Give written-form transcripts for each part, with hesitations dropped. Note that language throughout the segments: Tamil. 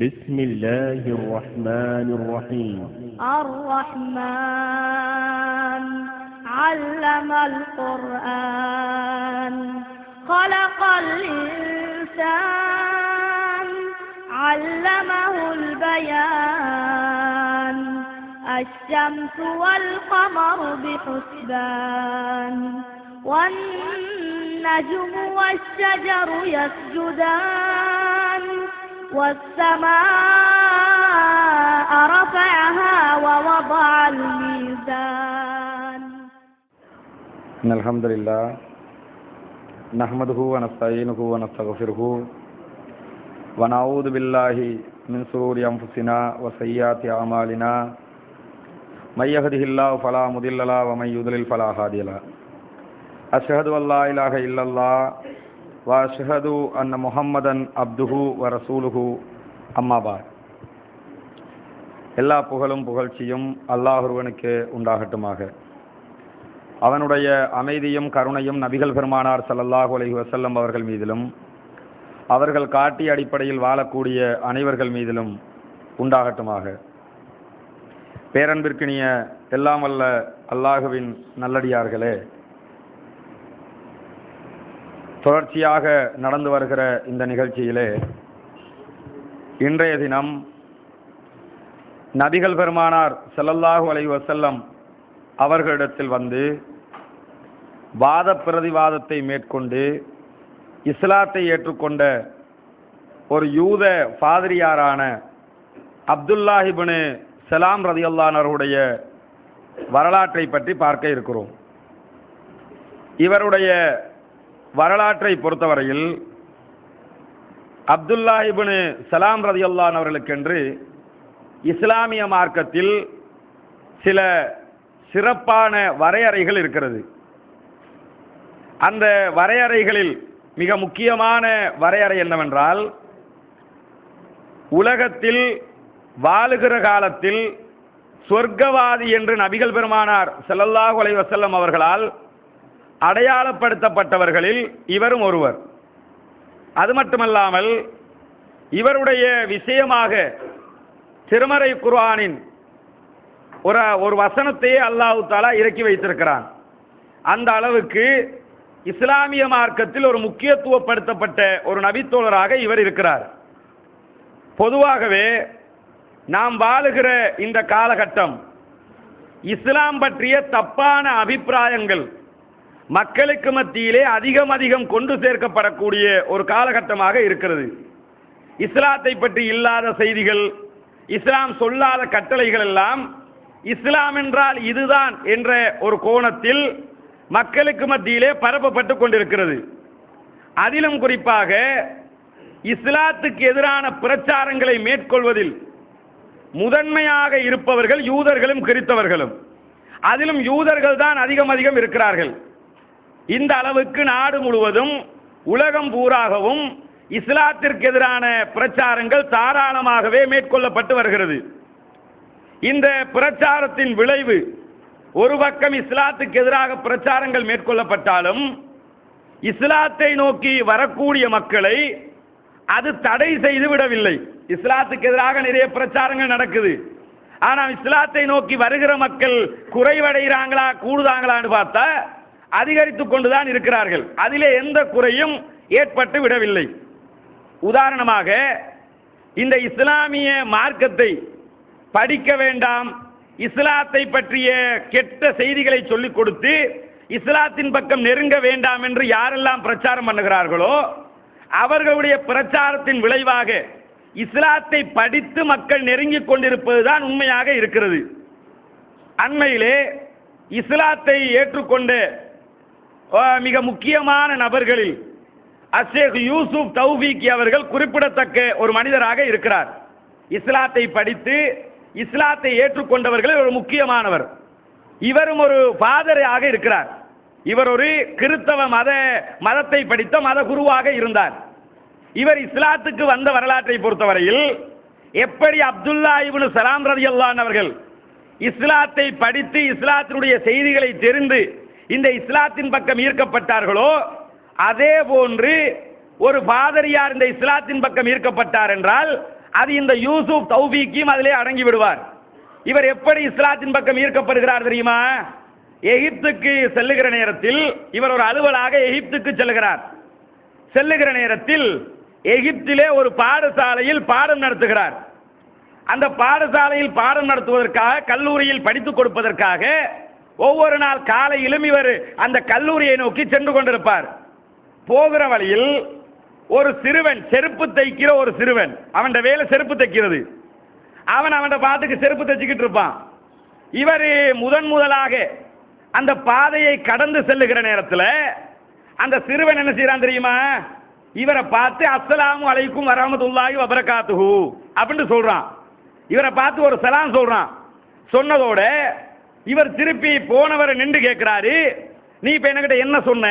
بسم الله الرحمن الرحيم. الرحمن علم القرآن خلق الإنسان علمه البيان الشمس والقمر بحسبان والنجم والشجر يسجدان والسماء رفعها ووضع الميزان. إن الحمد لله نحمده ونستعينه ونستغفره ونعوذ بالله من شرور أنفسنا وسيئات أعمالنا من يهده الله فلا مضل له ومن يضلل فلا هادي له. أشهد أن لا إله إلا الله وأشهد أن محمدا عبده ورسوله. அம்மா பாத். எல்லா புகழும் புகழ்ச்சியும் அல்லாஹ் ஒருவனுக்கு உண்டாகட்டுமாக. அவனுடைய அமைதியும் கருணையும் நபிகள் பெருமானார் ஸல்லல்லாஹு அலைஹி வஸல்லம் அவர்கள் மீதிலும் அவர்கள் காட்டிய அடிப்படையில் வாழக்கூடிய அனைவர்கள் மீதிலும் உண்டாகட்டுமாக. பேரன்பிற்கினிய எல்லாம் வல்ல அல்லாஹுவின் நல்லடியார்களே, தொடர்ச்சியாக நடந்து வருகிற இந்த நிகழ்ச்சியிலே இன்றைய தினம் நபிகள் பெருமானார் ஸல்லல்லாஹு அலைஹி வஸல்லம் அவர்களிடத்தில் வந்து வாத பிரதிவாதத்தை மேற்கொண்டு இஸ்லாத்தை ஏற்றுக்கொண்ட ஒரு யூத பாதிரியாரான அப்துல்லாஹ் இப்னு ஸலாம் ரலியல்லாஹு அன்ஹுடைய வரலாற்றை பற்றி பார்க்க இருக்கிறோம். இவருடைய வரலாற்றை பொறுத்தவரையில் அப்துல்லாஹ் இப்னு ஸலாம் ரலியல்லாஹு அன்ஹு அவர்களுக்கென்று இஸ்லாமிய மார்க்கத்தில் சில சிறப்பான வரையறைகள் இருக்கிறது. அந்த வரையறைகளில் மிக முக்கியமான வரையறை என்னவென்றால், உலகத்தில் வாழுகிற காலத்தில் சொர்க்கவாதி என்று நபிகள் பெருமானார் ஸல்லல்லாஹு அலைஹி வஸல்லம் அவர்களால் அடையாளப்படுத்தப்பட்டவர்களில் இவரும் ஒருவர். அது மட்டுமல்லாமல் இவருடைய விஷயமாக திருமறை குர்ஆனின் ஒரு வசனத்தையே அல்லாஹ் தஆலா இறக்கி வைத்திருக்கிறான். அந்த அளவுக்கு இஸ்லாமிய மார்க்கத்தில் ஒரு முக்கியத்துவப்படுத்தப்பட்ட ஒரு நபித்தோழராக இவர் இருக்கிறார். பொதுவாகவே நாம் வாழுகிற இந்த காலகட்டம் இஸ்லாம் பற்றிய தப்பான அபிப்பிராயங்கள் மக்களுக்கு மத்தியிலே அதிகம் கொண்டு சேர்க்கப்படக்கூடிய ஒரு காலகட்டமாக இருக்கிறது. இஸ்லாத்தை பற்றி இல்லாத செய்திகள், இஸ்லாம் சொல்லாத கட்டளைகள் எல்லாம் இஸ்லாம் என்றால் இதுதான் என்ற ஒரு கோணத்தில் மக்களுக்கு மத்தியிலே பரப்பப்பட்டு கொண்டிருக்கிறது. அதிலும் குறிப்பாக இஸ்லாத்துக்கு எதிரான பிரச்சாரங்களை மேற்கொள்வதில் முதன்மையாக இருப்பவர்கள் யூதர்களும் கிறிஸ்தவர்களும். அதிலும் யூதர்கள் தான் அதிகம் இருக்கிறார்கள். இந்த அளவுக்கு நாடு முழுவதும் உலகம் பூராகவும் இஸ்லாத்திற்கு எதிரான பிரச்சாரங்கள் தாராளமாகவே மேற்கொள்ளப்பட்டு வருகிறது. இந்த பிரச்சாரத்தின் விளைவு, ஒரு பக்கம் இஸ்லாத்துக்கு எதிராக பிரச்சாரங்கள் மேற்கொள்ளப்பட்டாலும் இஸ்லாத்தை நோக்கி வரக்கூடிய மக்களை அது தடை செய்து விடவில்லை. இஸ்லாத்துக்கு எதிராக நிறைய பிரச்சாரங்கள் நடக்குது. ஆனால் இஸ்லாத்தை நோக்கி வருகிற மக்கள் குறைவடைகிறாங்களா கூடுதாங்களான்னு பார்த்தா அதிகரித்து கொண்டுதான் இருக்கிறார்கள். அதிலே எந்த குறையும் ஏற்பட்டு விடவில்லை. உதாரணமாக, இந்த இஸ்லாமிய மார்க்கத்தை படிக்க வேண்டாம், இஸ்லாத்தை பற்றிய கெட்ட செய்திகளை சொல்லிக் கொடுத்து இஸ்லாத்தின் பக்கம் நெருங்க வேண்டாம் என்று யாரெல்லாம் பிரச்சாரம் பண்ணுகிறார்களோ அவர்களுடைய பிரச்சாரத்தின் விளைவாக இஸ்லாத்தை படித்து மக்கள் நெருங்கிக் கொண்டிருப்பதுதான் உண்மையாக இருக்கிறது. அண்மையிலே இஸ்லாத்தை ஏற்றுக்கொண்ட மிக முக்கியமான நபர்களில் ஷேக் யூசுப் தௌஃபீக் அவர்கள் குறிப்பிடத்தக்க ஒரு மனிதராக இருக்கிறார். இஸ்லாத்தை படித்து இஸ்லாத்தை ஏற்றுக்கொண்டவர்களில் ஒரு முக்கியமானவர். இவரும் ஒரு ஃபாதராக இருக்கிறார். இவர் ஒரு கிறிஸ்தவ மதத்தை படித்த மத குருவாக இருந்தார். இவர் இஸ்லாத்துக்கு வந்த வரலாற்றை பொறுத்தவரையில் எப்படி அப்துல்லாஹ் இப்னு ஸலாம் ரலியல்லாஹு அன்ஹு அவர்கள் இஸ்லாத்தை படித்து இஸ்லாத்தினுடைய செய்திகளை தெரிந்து இந்த இஸ்லாத்தின் பக்கம் ஈர்க்கப்பட்டார்களோ அதே போன்று ஒரு பாதிரியார் இந்த இஸ்லாத்தின் பக்கம் ஈர்க்கப்பட்டார் என்றால் அது இந்த யூசுப் தௌபீக்கையும் அதிலே அடங்கி விடுவார். இவர் எப்படி இஸ்லாத்தின் பக்கம் ஈர்க்கப்படுகிறார் தெரியுமா? எகிப்துக்கு செல்லுகிற நேரத்தில் இவர் ஒரு அலுவலாக எகிப்துக்கு செல்லுகிறார். செல்லுகிற நேரத்தில் எகிப்திலே ஒரு பாடசாலையில் பாடம் நடத்துகிறார். அந்த பாடசாலையில் பாடம் நடத்துவதற்காக, கல்லூரியில் படித்துக் கொடுப்பதற்காக ஒவ்வொரு நாள் காலையிலும் இவர் அந்த கல்லூரியை நோக்கி சென்று கொண்டிருப்பார். போகிற வழியில் ஒரு சிறுவன், செருப்பு தைக்கிற ஒரு சிறுவன், அவன் வேலை செருப்பு தைக்கிறது, அவன் பாட்டுக்கு செருப்பு தைச்சிக்கிட்டு இருப்பான். இவர் முதலாக அந்த பாதையை கடந்து செல்லுகிற நேரத்தில் அந்த சிறுவன் என்ன செய்யறான் தெரியுமா? இவரை பார்த்து அஸ்ஸலாமு அலைக்கும் வரஹ்மத்துல்லாஹி வபரகாத்துஹு அப்படின்னு சொல்றான். இவரை பார்த்து ஒரு சலாம் சொல்றான். சொன்னதோட இவர் திருப்பி போனவரை நின்று கேட்கிறாரு, நீ இப்ப என்கிட்ட என்ன சொன்ன?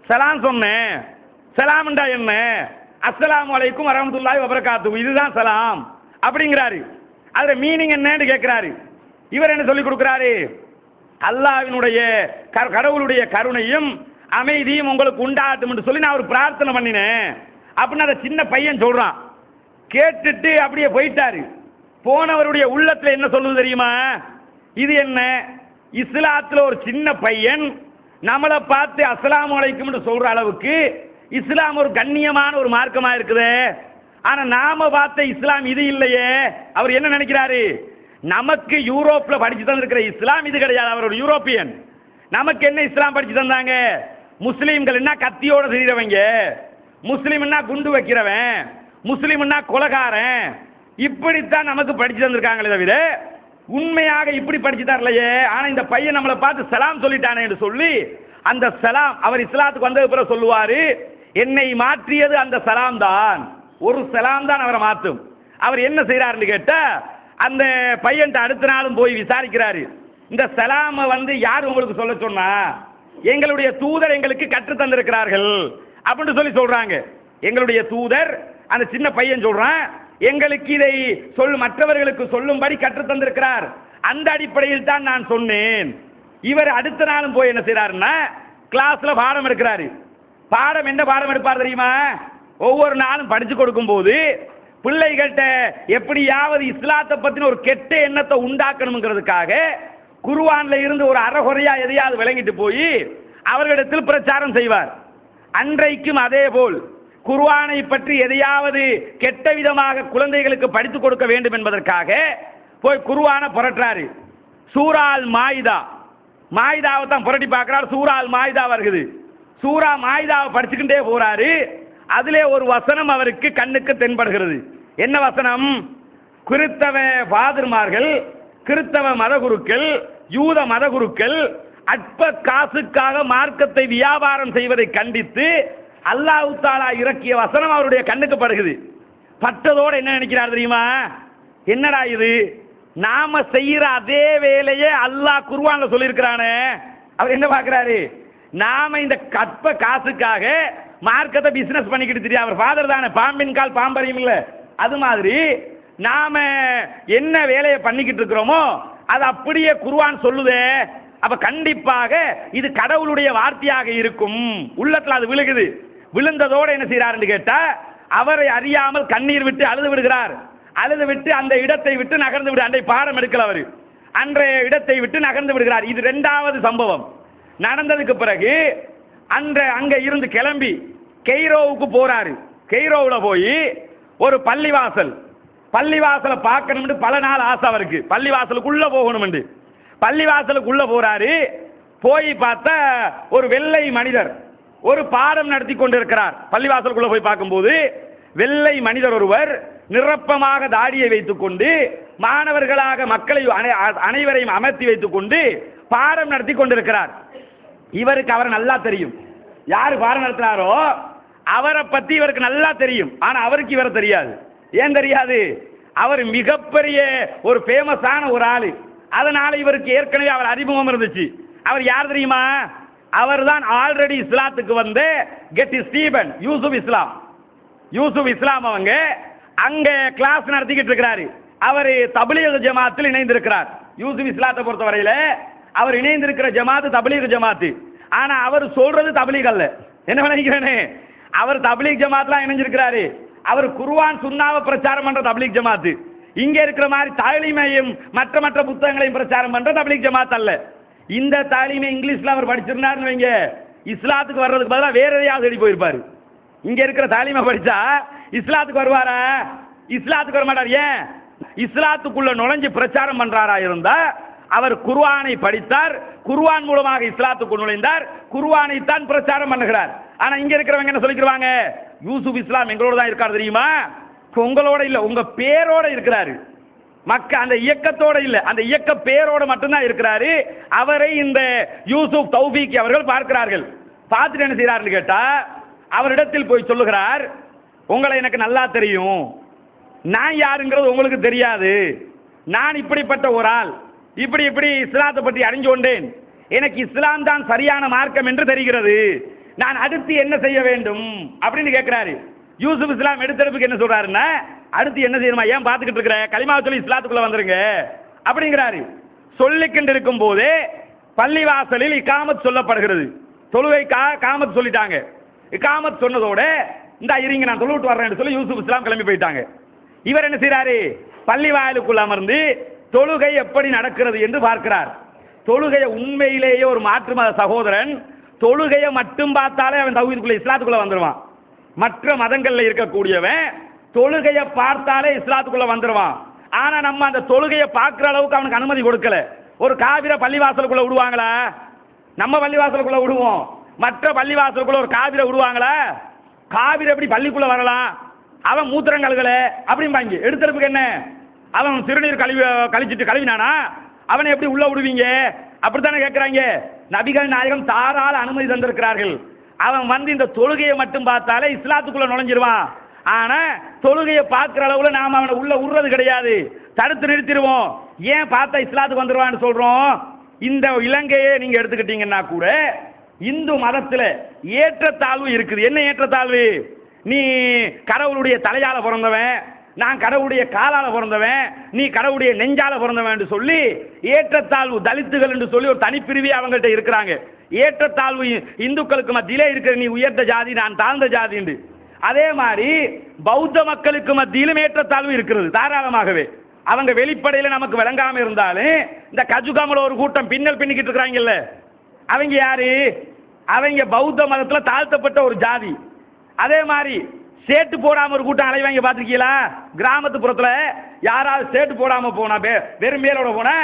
சலாம் சொன்னேன். சலாம்டா என்ன? அஸ்ஸலாமு அலைக்கும் வரஹ்மத்துல்லாஹி வபரகாத்துஹு, இதுதான் சலாம் அப்படிங்கிறாரு. அதுல மீனிங் என்னன்னு கேட்கிறாரு. இவர் என்ன சொல்லி கொடுக்கிறாரு? அல்லாஹ்வினுடைய கடவுளுடைய கருணையும் அமைதியும் உங்களுக்கு உண்டாகட்டும் என்று சொல்லி நான் ஒரு பிரார்த்தனை பண்ணினேன் அப்படின்னு அந்த சின்ன பையன் சொல்றான். கேட்டுட்டு அப்படியே போயிட்டாரு. போனவருடைய உள்ளத்துல என்ன சொல்லுது தெரியுமா? இது என்ன, இஸ்லாத்துல ஒரு சின்ன பையன் நம்மளை பார்த்து அஸ்ஸலாமு அலைக்கும் என்று சொல்ற அளவுக்கு இஸ்லாம் ஒரு கண்ணியமான ஒரு மார்க்கமா இருக்குது. ஆனா நாம பார்த்த இஸ்லாம் இது இல்லையே. அவர் என்ன நினைக்கிறாரு? நமக்கு யூரோப்ல படிச்சு தந்திருக்கிற இஸ்லாம் இது கிடையாது. அவர் ஒரு யூரோப்பியன். நமக்கு என்ன இஸ்லாம் படிச்சு தந்தாங்க? முஸ்லீம்கள் என்ன கத்தியோட தெரிகிறவங்க, முஸ்லீம்னா குண்டு வைக்கிறவன், முஸ்லீம்னா கொலகாரன், இப்படித்தான் நமக்கு படிச்சு தந்திருக்காங்களே தவிர உண்மையாக இப்படி படிச்சு தரலையே. ஆனா இந்த பையன் நம்மளை பார்த்து சலாம் சொல்லிட்டானே என்று சொல்லி அந்த சலாம், அவர் இஸ்லாத்துக்கு வந்தது பிறகு சொல்லுவாரு, என்னை மாற்றியது அந்த சலாம் தான், ஒரு சலாம் தான் அவரை மாற்றும். அவர் என்ன செய்யறாருன்னு கேட்டா, அந்த பையன் அடுத்த நாளும் போய் விசாரிக்கிறாரு. இந்த சலாம யார் உங்களுக்கு சொல்ல சொன்னா? எங்களுடைய தூதர் எங்களுக்கு கற்று தந்திருக்கிறார்கள் அப்படின்னு சொல்லி சொல்றாங்க. எங்களுடைய தூதர், அந்த சின்ன பையன் சொல்றான், எங்களுக்கு இதை மற்றவர்களுக்கு சொல்லும்படி கற்று தந்திருக்கிறார், அந்த அடிப்படையில் தான் நான் சொன்னேன். இவர் அடுத்த நாளும் போய் என்ன செய்யறாருன்னா கிளாஸ்ல பாடம் எடுக்கிறாரு. பாடம் என்ன பாடம் எடுப்பார் தெரியுமா? ஒவ்வொரு நாளும் படிச்சு கொடுக்கும் போது பிள்ளைகள்கிட்ட எப்படியாவது இஸ்லாத்தை பத்தின ஒரு கெட்ட எண்ணத்தை உண்டாக்கணுங்கிறதுக்காக குர்ஆன்ல இருந்து ஒரு அறகுறையா எதையாவது விளங்கிட்டு போய் அவர்களிடத்தில் பிரச்சாரம் செய்வார். அன்றைக்கும் அதே போல் குர்ஆனை பற்றி எதையாவது கெட்ட விதமாக குழந்தைகளுக்கு படித்துக் கொடுக்க வேண்டும் என்பதற்காக போய் குர்ஆனை புரட்டுறாரு. சூரால் மாயிதா, மாயிதாவை தான் புரட்டி பார்க்கிறார். சூரால் மாயிதா வருகிறது. சூரா மாயிதாவை படிச்சுக்கிட்டே போறாரு. அதிலே ஒரு வசனம் அவருக்கு கண்ணுக்கு தென்படுகிறது. என்ன வசனம்? கிறிஸ்தவ ஃபாதர்மார்கள், கிறிஸ்தவ மதகுருக்கள், யூத மதகுருக்கள் அற்ப காசுக்காக மார்க்கத்தை வியாபாரம் செய்வதை கண்டித்து அல்லாஹ் தஆலா இறக்கிய வசனம் அவருடைய கண்ணுக்கு படுகிறது. பட்டதோடு என்ன நினைக்கிறார் தெரியுமா? என்னடா இது, நாம செய்யற அதே வேலையை அல்லாஹ் குர்ஆன்ல சொல்லியிருக்கிறானே. அவர் என்ன பார்க்கிறாரு? நாம இந்த கற்ப காசுக்காக மார்க்கத்தை பிசினஸ் பண்ணிக்கிட்டு தெரியும். அவர் ஃபாதர் தானே, பாம்பின் கால் பாம்பறியும் இல்ல, அது மாதிரி நாம என்ன வேலையை பண்ணிக்கிட்டு இருக்கிறோமோ அது அப்படியே குர்ஆன் சொல்லுதே. அப்ப கண்டிப்பாக இது கடவுளுடைய வார்த்தையாக இருக்கும். உள்ளத்துல அது விழுகுது. விழுந்ததோட என்ன செய்யறாருன்னு கேட்டா, அவரை அறியாமல் கண்ணீர் விட்டு அழுது விடுகிறார். அழுது விட்டு அந்த இடத்தை விட்டு நகர்ந்து விடு. அன்றை பாடம் எடுக்கல அவர், அன்றைய இடத்தை விட்டு நகர்ந்து விடுகிறார். இது இரண்டாவது சம்பவம். நடந்ததுக்கு பிறகு அங்க இருந்து கிளம்பி கெய்ரோவுக்கு போறாரு. கெய்ரோவுல போய் ஒரு பள்ளிவாசலை பார்க்கணும்னு பல நாள் ஆசை அவருக்கு. பள்ளிவாசலுக்குள்ள போகணும். பள்ளிவாசலுக்குள்ள போறாரு. போய் பார்த்தா ஒரு வெள்ளை மனிதர் ஒரு பாடம் நடத்தி கொண்டிருக்கிறார். பள்ளிவாசலுக்குள்ள போய் பார்க்கும்போது வெள்ளை மனிதர் ஒருவர் நிரப்பமாக தாடியை வைத்துக் கொண்டு மாணவர்களாக மக்களை அனைவரையும் அமர்த்தி வைத்துக் கொண்டு பாடம் நடத்தி கொண்டிருக்கிறார். இவருக்கு அவரை நல்லா தெரியும். யாரு பாடம் நடத்துறாரோ அவரை பத்தி இவருக்கு நல்லா தெரியும். ஆனா அவருக்கு இவரை தெரியாது. ஏன் தெரியாது? அவர் மிகப்பெரிய ஒரு ஃபேமஸான ஒரு ஆளு. அதனால இவருக்கு ஏற்கனவே அவர் அறிமுகம் இருந்துச்சு. அவர் யார் தெரியுமா? அவர் தான் ஆல்ரெடி இஸ்லாத்துக்கு வந்த கெட்டி ஸ்டீபன் யூசுப் இஸ்லாம். அவங்க அங்க கிளாஸ் நடத்திக்கிட்டு இருக்கிறாரு. அவர் தப்லீக் ஜமாத்தில் இணைந்திருக்கிறார். யூசுப் இஸ்லாத்தை பொறுத்தவரையில அவர் இணைந்திருக்கிற ஜமாத்து தப்லீக் ஜமாத்து. ஆனா அவர் சொல்றது தப்லீக் அல்ல. என்ன நினைக்கிறேன்னு, அவர் தப்லீக் ஜமாத்லாம் இணைஞ்சிருக்கிறாரு. அவர் குர்ஆன் சுன்னாவை பிரச்சாரம் பண்ற தப்லீக் ஜமாத். இங்க இருக்கிற மாதிரி தாலீமையும் மற்ற மற்ற புத்தகங்களையும் பிரச்சாரம் பண்ற தப்லீக் ஜமாத் அல்ல. இந்த தாலீமை இங்கிலீஷ்ல அவர் படிச்சிருந்தாருன்னு வைங்க, இஸ்லாத்துக்கு வர்றதுக்கு பதிலாக வேற எதையாவது தேடி போயிருப்பாரு. இங்க இருக்கிற தாலீமை படிச்சா இஸ்லாத்துக்கு வருவாரா? இஸ்லாத்துக்கு வர மாட்டார். ஏன்? இஸ்லாத்துக்குள்ள நுழைஞ்சு பிரச்சாரம் பண்றாரா இருந்தா அவர் குர்ஆனை படித்தார், குர்ஆன் மூலமாக இஸ்லாத்துக்கு நுழைந்தார், குர்ஆனை தான் பிரச்சாரம் பண்ணுகிறார். ஆனா இங்க இருக்கிறவங்க என்ன சொல்லிக்கிறாங்க? யூசுப் இஸ்லாம் எங்களோட தான் இருக்காரு தெரியுமா? உங்களோட இல்ல, உங்க பேரோட இருக்கிறாரு. அந்த இயக்கத்தோட இல்ல, அந்த இயக்க பேரோட மட்டும்தான் இருக்கிறாரு. அவரை இந்த யூசுப் தௌஃபீக் அவர்கள் பார்க்கிறார்கள். பார்த்துட்டு என்ன செய்யறாருன்னு கேட்டா, அவரிடத்தில் போய் சொல்லுகிறார், உங்களை எனக்கு நல்லா தெரியும், நான் யாருங்கிறது உங்களுக்கு தெரியாது, நான் இப்படிப்பட்ட ஒரு ஆள், இப்படி இஸ்லாத்தை பற்றி அறிஞ்சு கொண்டேன், எனக்கு இஸ்லாம் தான் சரியான மார்க்கம் என்று தெரிகிறது, நான் அடுத்து என்ன செய்ய வேண்டும் அப்படின்னு கேட்கிறாரு. யூசுப் இஸ்லாம் எடுத்தெடுப்புக்கு என்ன சொல்றாருன்னா, அடுத்து என்ன செய்யணுமா, ஏன் பார்த்துக்கிட்டு இருக்கிற, கலிமாவை சொல்லி இஸ்லாத்துக்குள்ள வந்துருங்க அப்படிங்கிறாரு. சொல்லிக்கிட்டு இருக்கும் போதே பள்ளிவாசலில் இகாமத் சொல்லப்படுகிறது. தொழுகை காமத் சொல்லிட்டாங்க. இகாமத் சொன்னதோட இந்த இருங்க நான் தொழுவிட்டு வர்றேன்னு சொல்லி யூசுப் இஸ்லாம் கிளம்பி போயிட்டாங்க. இவர் என்ன செய்யறாரு? பள்ளி வாயிலுக்குள் அமர்ந்து தொழுகை எப்படி நடக்கிறது என்று பார்க்கிறார். தொழுகையை உண்மையிலேயே ஒரு மாற்று மத சகோதரன் தொழுகையை மட்டும் பார்த்தாலே அவன் தௌஹீதுக்குள்ள இஸ்லாத்துக்குள்ள வந்துடுவான். மற்ற மதங்கள்ல இருக்கக்கூடியவன் தொழுகையை பார்த்தாலே இஸ்லாத்துக்குள்ள வந்துடுவான். ஆனா நம்ம அந்த தொழுகையை பார்க்கிற அளவுக்கு அவனுக்கு அனுமதி கொடுக்கல. ஒரு காவிர பள்ளிவாசலுக்குள்ள விடுவாங்களா? நம்ம பள்ளிவாசலுக்குள்ள விடுவோம், மற்ற பள்ளிவாசலுக்குள்ள ஒரு காவிர விடுவாங்களா? காவிர எப்படி பள்ளிக்குள்ள வரலாம்? அவன் மூத்திரம் கழுகல அப்படிம்பாங்க. எடுத்தறதுக்கு என்ன, அவன் சிறுநீர் கழுவினானா, அவனை எப்படி உள்ள விடுவீங்க? அப்படித்தானே கேட்கிறாங்க. நபிகள் நாயகம் தாராள அனுமதி தந்திருக்கிறார்கள். அவன் வந்து இந்த தொழுகையை மட்டும் பார்த்தாலே இஸ்லாத்துக்குள்ள நுழைஞ்சிருவான். ஆனா தொழுகையை பார்க்கிற அளவுல நாம அவனை உள்ள விடுறது கிடையாது, தடுத்து நிறுத்திடுவோம். ஏன் பார்த்தா இஸ்லாத்துக்கு வந்துருவான்னு சொல்றோம்? இந்த இலங்கையை நீங்க எடுத்துக்கிட்டீங்கன்னா கூட இந்து மதத்துல ஏற்றத்தாழ்வு இருக்குது. என்ன ஏற்றத்தாழ்வு? நீ கடவுளுடைய தலையால பிறந்தவன், நான் கடவுளுடைய காலால பிறந்தவன், நீ கடவுளுடைய நெஞ்சால பிறந்தவன் என்று சொல்லி ஏற்றத்தாழ்வு, தலித்துகள் என்று சொல்லி ஒரு தனிப்பிரிவே அவங்கள்ட்ட இருக்கிறாங்க. ஏற்றத்தாழ்வு இந்துக்களுக்கு மத்தியிலே இருக்கிற, நீ உயர்ந்த ஜாதி, நான் தாழ்ந்த ஜாதி என்று. அதே மாதிரி பௌத்த மக்களுக்கு மத்தியிலும் ஏற்றத்தாழ்வு இருக்கிறது தாராளமாகவே. அவங்க வெளிப்படையில் நமக்கு விளங்காம இருந்தாலும் இந்த கஜுகாமல ஒரு கூட்டம் பின்னல் பின்னிக்கிட்டு இருக்கிறாங்கல்ல, அவங்க யாரு? அவங்க பௌத்த மதத்துல தாழ்த்தப்பட்ட ஒரு ஜாதி. அதே மாதிரி சேட்டு போடாம ஒரு கூட்டம் அலைவாங்க பார்த்துருக்கீங்களா? கிராமத்து புறத்துல யாராவது சேட்டு போடாம போனா, வெறும் மேலோட போனா,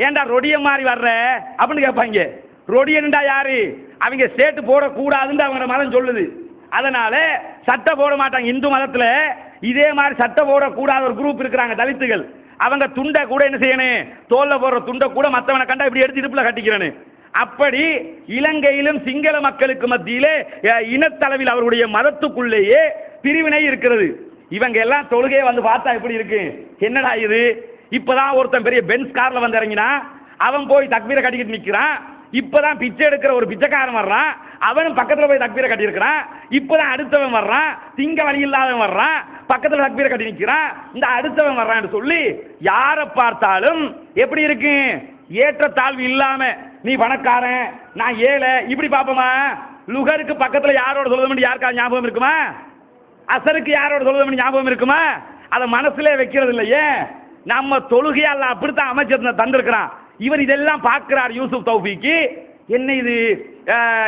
ஏன்டா ரொடிய மாதிரி வர்ற அப்படின்னு கேட்பாங்க. ரொடியன்டா யாரு? அவங்க சேட்டு போடக்கூடாதுன்னு அவங்க மதம் சொல்லுது. அதனால சட்டை போட மாட்டாங்க. இந்து மதத்துல இதே மாதிரி சட்டை போடக்கூடாத ஒரு குரூப் இருக்கிறாங்க, தலித்துகள். அவங்க துண்டை கூட என்ன செய்யணும், தோல்ல போடுற துண்டை கூட மற்றவனை கண்டா இப்படி எடுத்து இடுப்புல கட்டிக்கிறேன்னு. அப்படி இலங்கையிலும் சிங்கள மக்களுக்கு மத்தியிலே இனத்தளவில் அவருடைய மதத்துக்குள்ளேயே பிரிவினை இருக்கிறது. இவங்க எல்லாம் தொழுகையை வந்து பார்த்தா எப்படி இருக்கு, என்னடா இது? இப்பதான் ஒருத்தன் பெரிய பென்ஸ் கார்ல வந்து இறங்கினா, அவன் போய் தக்பீரை கட்டிக்கிட்டு நிக்கிறான். இப்பதான் பிச்சை எடுக்கிற ஒரு பிச்சைக்காரன் வர்றான், அவனும் பக்கத்துல போய் தக்பீரை கட்டி இருக்கிறான். இப்பதான் அடுத்தவன் வர்றான், திங்க வழி இல்லாதவன் வர்றான், பக்கத்துல தக்பீரை கட்டி நிக்கிறான். இந்த அடுத்தவன் வர்றான்னு சொல்லி யாரை பார்த்தாலும் எப்படி இருக்கு? ஏற்றத்தாழ்வு இல்லாம, நீ பணக்காரன் நான் ஏழை இப்படி பாப்போமா? லுகருக்கு பக்கத்துல யாரோட சொல்லுது யாருக்கா ஞாபகம் இருக்குமா? அசருக்கு யாரோட சொல்லுது ஞாபகம் இருக்குமா? அதை மனசுல வைக்கிறது இல்லையே. நம்ம தொழுகையால அப்படித்தான் அமைச்சர் தந்திருக்கிறான். இவர் இதெல்லாம் பார்க்கிறார். யூசுப் தௌஃபீக்கு என்ன இது,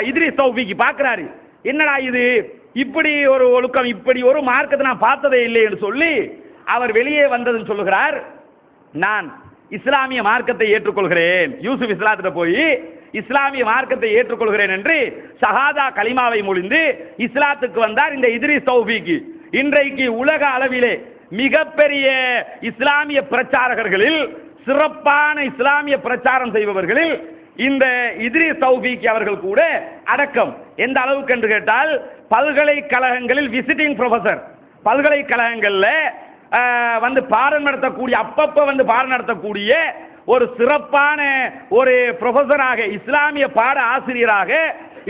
இத்ரிஸ் தௌஃபீக்கு பார்க்கிறாரு. என்னடா இது, இப்படி ஒரு ஒழுக்கம், இப்படி ஒரு மார்க்கத்தை நான் பார்த்ததே இல்லை என்று சொல்லி அவர் வெளியே வந்ததுன்னு சொல்லுகிறார். நான் இஸ்லாமிய மார்க்கத்தை ஏற்றுக்கொள்கிறேன். யூசுப் இஸ்லாத்திட்ட போய் இஸ்லாமிய மார்க்கத்தை ஏற்றுக்கொள்கிறேன் என்று ஷஹாதா கலிமாவை மொழிந்து இஸ்லாத்துக்கு வந்தார் இந்த இத்ரிஸ் தௌஃபீக்கு. இன்றைக்கு உலக அளவிலே மிகப்பெரிய இஸ்லாமிய பிரச்சாரகர்களில், சிறப்பான இஸ்லாமிய பிரச்சாரம் செய்பவர்களில் இந்த இத்ரிஸ் தௌஃபீக் அவர்கள் கூட அடக்கம். எந்த அளவுக்கு என்று கேட்டால், பல்கலைக்கழகங்களில் விசிட்டிங் ப்ரொஃபசர், பல்கலைக்கழகங்கள்ல வந்து பாடம் நடத்தக்கூடிய, அப்பப்ப வந்து பாடம் நடத்தக்கூடிய ஒரு சிறப்பான ஒரு ப்ரொஃபசராக, இஸ்லாமிய பாட ஆசிரியராக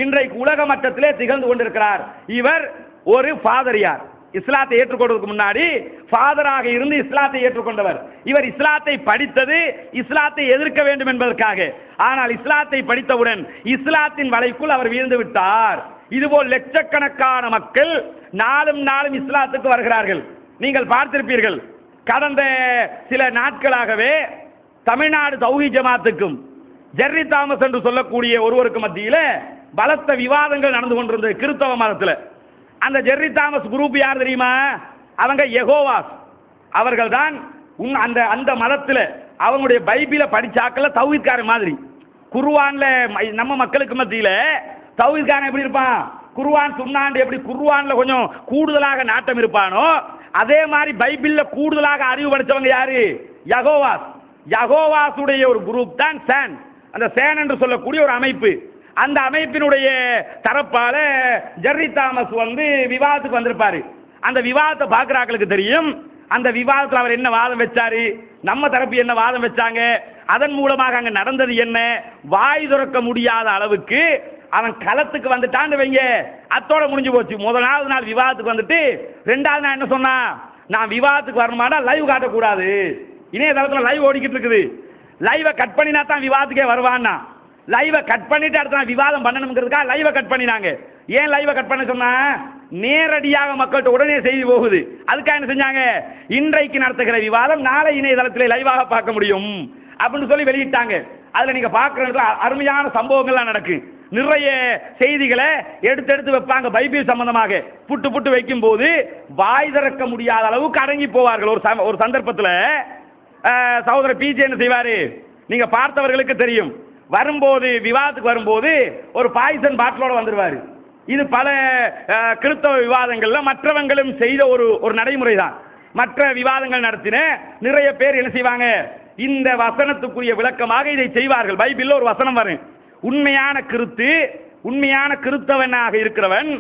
இன்றைக்கு உலக மட்டத்திலே திகழ்ந்து கொண்டிருக்கிறார். இவர் ஒரு ஃபாதரியார். இஸ்லாத்தை ஏற்றுக்கொள்வதற்கு முன்னாடி ஃபாதராக இருந்து இஸ்லாத்தை ஏற்றுக்கொண்டவர். இவர் இஸ்லாத்தை படித்தது இஸ்லாத்தை எதிர்க்க வேண்டும் என்பதற்காக. ஆனால் இஸ்லாத்தை படித்தவுடன் இஸ்லாத்தின் வலைக்குள் அவர் வீழ்ந்து விட்டார். இதுபோல் லட்சக்கணக்கான மக்கள் நாளும் நாளும் இஸ்லாத்துக்கு வருகிறார்கள். நீங்கள் பார்த்திருப்பீர்கள், கடந்த சில நாட்களாகவே தமிழ்நாடு தௌஹீத் ஜமாத்துக்கும் ஜெர்ரி தாமஸ் என்று சொல்லக்கூடிய ஒருவருக்கு மத்தியில் பலத்த விவாதங்கள் நடந்து கொண்டிருந்தது கிறிஸ்தவ மதத்தில். அந்த ஜெர்ரி தாமஸ் குரூப் யார் தெரியுமா? அவங்க யெகோவாஸ். அவர்கள் தான் அந்த அந்த மதத்தில் அவங்களுடைய பைபிளை படிச்சாக்கல தௌஹீத்காரன் மாதிரி. குர்ஆன்ல நம்ம மக்களுக்கு மத்தியில் தௌஹீத்காரன் எப்படி இருப்பான்? குர்ஆன் சுன்னாண்டு எப்படி குர்ஆன்ல கொஞ்சம் கூடுதலாக நாட்டம் இருப்பானோ அதே மாதிரி பைபிள்ல கூடுதலாக அறிவு படித்தவங்க யாரு? யெகோவாஸ். யெகோவாசுடைய ஒரு குரூப் தான் சேன். அந்த சேன் என்று சொல்லக்கூடிய ஒரு அமைப்பு. அந்த அமைப்பினுடைய தரப்பால ஜெர்ரி தாமஸ் விவாதத்துக்கு வந்திருப்பாரு. அந்த விவாதத்தை பார்க்குறாக்களுக்கு தெரியும். அந்த விவாதத்தில் அவர் என்ன வாதம் வச்சாரு, நம்ம தரப்பு என்ன வாதம் வச்சாங்க, அதன் மூலமாக அங்கே நடந்தது என்ன, வாய் துறக்க முடியாத அளவுக்கு அவன் களத்துக்கு வந்துட்டான்னு வைங்க, அத்தோட முடிஞ்சு போச்சு. முதலாவது நாள் விவாதத்துக்கு வந்துட்டு ரெண்டாவது நாள் என்ன சொன்னா, நான் விவாதத்துக்கு வரணுமாடா லைவ் காட்டக்கூடாது, இணையதளத்தில் லைவ் ஓடிக்கிட்டு இருக்குது, லைவை கட் பண்ணினா தான் விவாதத்துக்கே வருவான்னா, லைவை கட் பண்ணிட்டு அடுத்த நாள் விவாதம் பண்ணணுங்கிறதுக்காக லைவை கட் பண்ணினாங்க. ஏன் லைவை கட் பண்ண சொன்னா, நேரடியாக மக்கள்கிட்ட உடனே செய்தி போகுது. அதுக்காக என்ன செஞ்சாங்க, இன்றைக்கு நடத்துகிற விவாதம் நாளை இணையதளத்தில் லைவாக பார்க்க முடியும் அப்படின்னு சொல்லி வெளியிட்டாங்க. அதில் நீங்கள் பார்க்குற அருமையான சம்பவங்கள்லாம் நடக்கு. நிறைய செய்திகளை எடுத்து வைப்பாங்க பைபிள் சம்பந்தமாக. புட்டு புட்டு வைக்கும் போது வாய் திறக்க முடியாத அளவுக்கு அடங்கி போவார்கள். ஒரு சந்தர்ப்பத்தில் சகோதரர் பிஜே என்ன செய்வார், நீங்கள் பார்த்தவர்களுக்கு தெரியும். வரும்போது விவாதத்துக்கு வரும்போது ஒரு பாய்சன் பாட்டிலோட வந்துடுவார். இது பல கிறிஸ்தவ விவாதங்களில் மற்றவங்களும் செய்த ஒரு நடைமுறை தான். மற்ற விவாதங்கள் நடத்தின நிறைய பேர் என்ன செய்வாங்க, இந்த வசனத்துக்குரிய விளக்கமாக இதை செய்வார்கள். பைபிளில் ஒரு வசனம் வரும், உண்மையான கிறிஸ்தவனாக இருக்கிறவன்,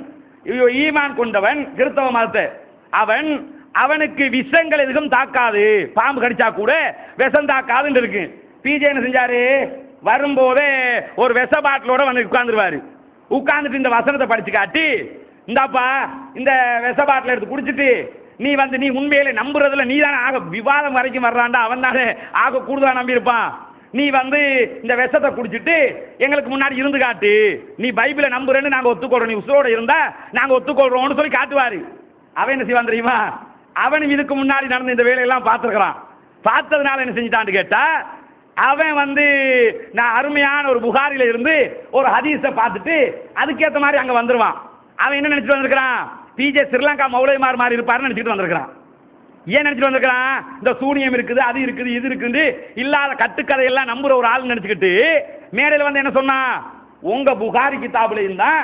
ஈமான் கொண்டவன், கிறிஸ்தவ மதத்தை அவனுக்கு விஷங்கள் எதுவும் தாக்காது, பாம்பு கடிச்சா கூட விஷம் தாக்காதுன்னு இருக்கு. பிஜே என்ன செஞ்சாரு, வரும்போதே ஒரு விஷ பாட்டிலோட வந்து உட்கார்ந்துருவாரு. உட்கார்ந்துட்டு இந்த வசனத்தை படிச்சு காட்டி, இந்தாப்பா இந்த விஷ பாட்டில் எடுத்து குடிச்சிட்டு நீ உண்மையிலே நம்புறதுல நீ தானே ஆக விவாதம் வரைக்கும் வர்றான்டா, அவன் தானே ஆக கூடுதலாக நம்பியிருப்பான். நீ இந்த விஷத்தை குடிச்சிட்டு எங்களுக்கு முன்னாடி இருந்து காட்டு, நீ பைபிளை நம்புறேன்னு நாங்கள் ஒத்துக்கொள்றோம், நீ உசுரோட இருந்தா நாங்கள் ஒத்துக்கொள்றோம்னு சொல்லி காட்டுவாரு. அவன் என்ன செய்வான் தெரியுமா, அவன் இதுக்கு முன்னாடி நடந்த இந்த வேலையெல்லாம் பார்த்துருக்கிறான். பார்த்ததுனால என்ன செஞ்சிட்டான்னு கேட்டா, அவன் நான் அருமையான ஒரு புகாரில இருந்து ஒரு ஹதீஸை பார்த்துட்டு அதுக்கேற்ற மாதிரி அங்கே வந்துடுவான். அவன் என்ன நினைச்சிட்டு வந்திருக்கிறான், பிஜே ஸ்ரீலங்கா மௌலைமார் மாதிரி இருப்பாருன்னு நினைச்சிட்டு வந்திருக்கிறான். ஏன் நினைச்சிட்டு வந்திருக்கிறான், இந்த சூனியம் இருக்குது, அது இருக்குது, இது இருக்குது, இல்லாத கட்டுக்கதையெல்லாம் நம்புற ஒரு ஆள் நினைச்சுக்கிட்டு மேடையில் என்ன சொன்னான், உங்க புகாரி கிதாபுலையும் தான்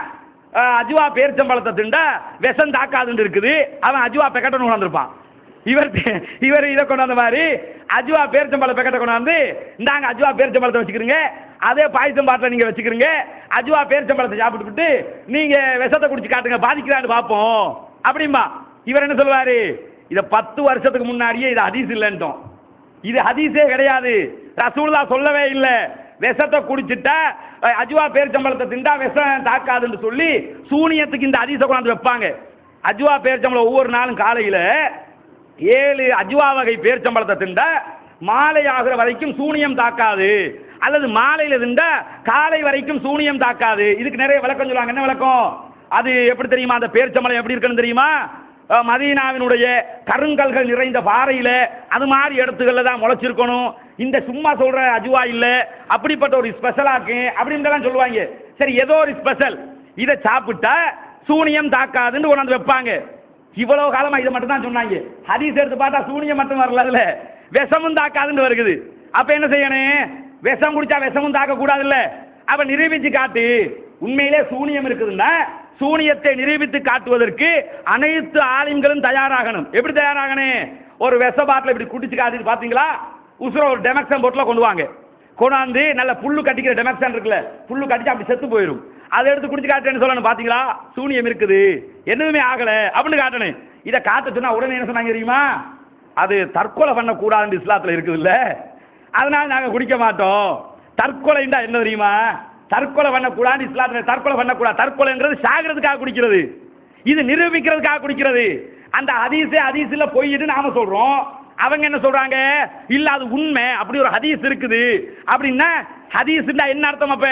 அஜுவா பேரிச்சம்பழத்தை திண்டா விஷம் தாக்காதுன்னு இருக்குது. அவன் அஜுவா பெக்கெட்டை கொண்டாந்துருப்பான். இவர் இதை கொண்டாந்த மாதிரி அஜுவா பேரிச்சம்பழ பெக்கெட்டை கொண்டாந்து, இந்தாங்க அஜுவா பேரிச்சம்பழத்தை வச்சுக்கிறீங்க, அதே பாயசம் பாட்டில் நீங்கள் வச்சுக்கிறீங்க, அஜுவா பேரிச்சம்பழத்தை சாப்பிட்டுக்கிட்டு நீங்கள் விஷத்தை குடிச்சு காட்டுங்க, பாதிக்கிறான்னு பார்ப்போம் அப்படிம்பா. இவர் என்ன சொல்லுவார், இதை 10 வருஷத்துக்கு முன்னாடியே இது ஹதீஸ் இல்லைன்ட்டோம், இது ஹதீஸே கிடையாது, ரசூலுல்லாஹ் சொல்லவே இல்லை, விஷத்தை குடிச்சிட்டா அஜுவா பேரிச்சம்பழத்தை திண்டா விஷம் தாக்காதுன்னு சொல்லி சூனியத்துக்கு இந்த ஹதீஸை கொண்டாந்து வைப்பாங்க. அஜுவா பேரிச்சம்பழம் ஒவ்வொரு நாளும் காலையில் 7 அஜுவா வகை பேரிச்சம்பழத்தை திண்டா மாலை ஆகிற வரைக்கும் சூனியம் தாக்காது, அல்லது மாலையில் திண்டா காலை வரைக்கும் சூனியம் தாக்காது. இதுக்கு நிறைய விளக்கம் சொல்லுவாங்க. என்ன விளக்கம், அது எப்படி தெரியுமா, அந்த பேரிச்சம்பழம் எப்படி இருக்குன்னு தெரியுமா, மதீனாவினுடைய கருங்கல்கள் நிறைந்த பாறையில் அது மாதிரி இடத்துகளில் தான் முளைச்சிருக்கணும், இந்த சும்மா சொல்கிற அஜுவா இல்லை, அப்படிப்பட்ட ஒரு ஸ்பெஷலாக்கு அப்படின்லாம் சொல்லுவாங்க. சரி, ஏதோ ஒரு ஸ்பெஷல், இதை சாப்பிட்டா சூனியம் தாக்காதுன்னு கொண்டாந்து வைப்பாங்க. இவ்வளவு காலமாக இதை மட்டும் தான் சொன்னாங்க. ஹதீஸ் எடுத்து பார்த்தா சூனியம் மட்டும் வரல, அதில் விஷமும் தாக்காதுன்னு வருகுது. அப்போ என்ன செய்யணும், விஷம் குடிச்சா விஷமும் தாக்கக்கூடாது இல்லை, அப்போ நிரூபித்து காட்டு. உண்மையிலே சூனியம் இருக்குதுன்னா சூனியத்தை நிரூபித்து காட்டுவதற்கு அனைத்து ஆலிம்களும் தயாராகணும். எப்படி தயாராகணும், ஒரு விஷ பாட்டில் இப்படி குடிச்சு காட்டி பார்த்தீங்களா, உசுர ஒரு டெமக்சன் போட்டில் கொண்டாந்து நல்ல புல்லு கட்டிக்கிற டெமக்சன் இருக்குல்ல, புல்லு கட்டிச்சு அப்படி செத்து போயிடும், அதை எடுத்து குடிச்சு காட்டுன்னு சொல்லணும். பார்த்தீங்களா சூனியம் இருக்குது, எதுவுமே ஆகலை அப்படின்னு காட்டணும். இதை காட்ட சொன்னா உடனே என்ன சொன்னாங்க தெரியுமா, அது தற்கொலை பண்ணக்கூடாதுன்னு இஸ்லாத்தில் இருக்குது இல்லை, அதனால நாங்கள் குடிக்க மாட்டோம். தற்கொலைண்டா என்ன தெரியுமா, தற்கொலை பண்ணக்கூடாது இஸ்லாத்தில், தற்கொலை பண்ணக்கூடாது, தற்கொலைங்கிறது சாகிறதுக்காக குடிக்கிறது, இது நிரூபிக்கிறதுக்காக குடிக்கிறது. அந்த ஹதீஸில் பொய்யிட்டு நாம சொல்றோம், அவங்க என்ன சொல்றாங்க, இல்ல அது உண்மை, அப்படி ஒரு ஹதீஸ் இருக்குது அப்படின்னா ஹதீஸ்னா என்ன அர்த்தம், அப்ப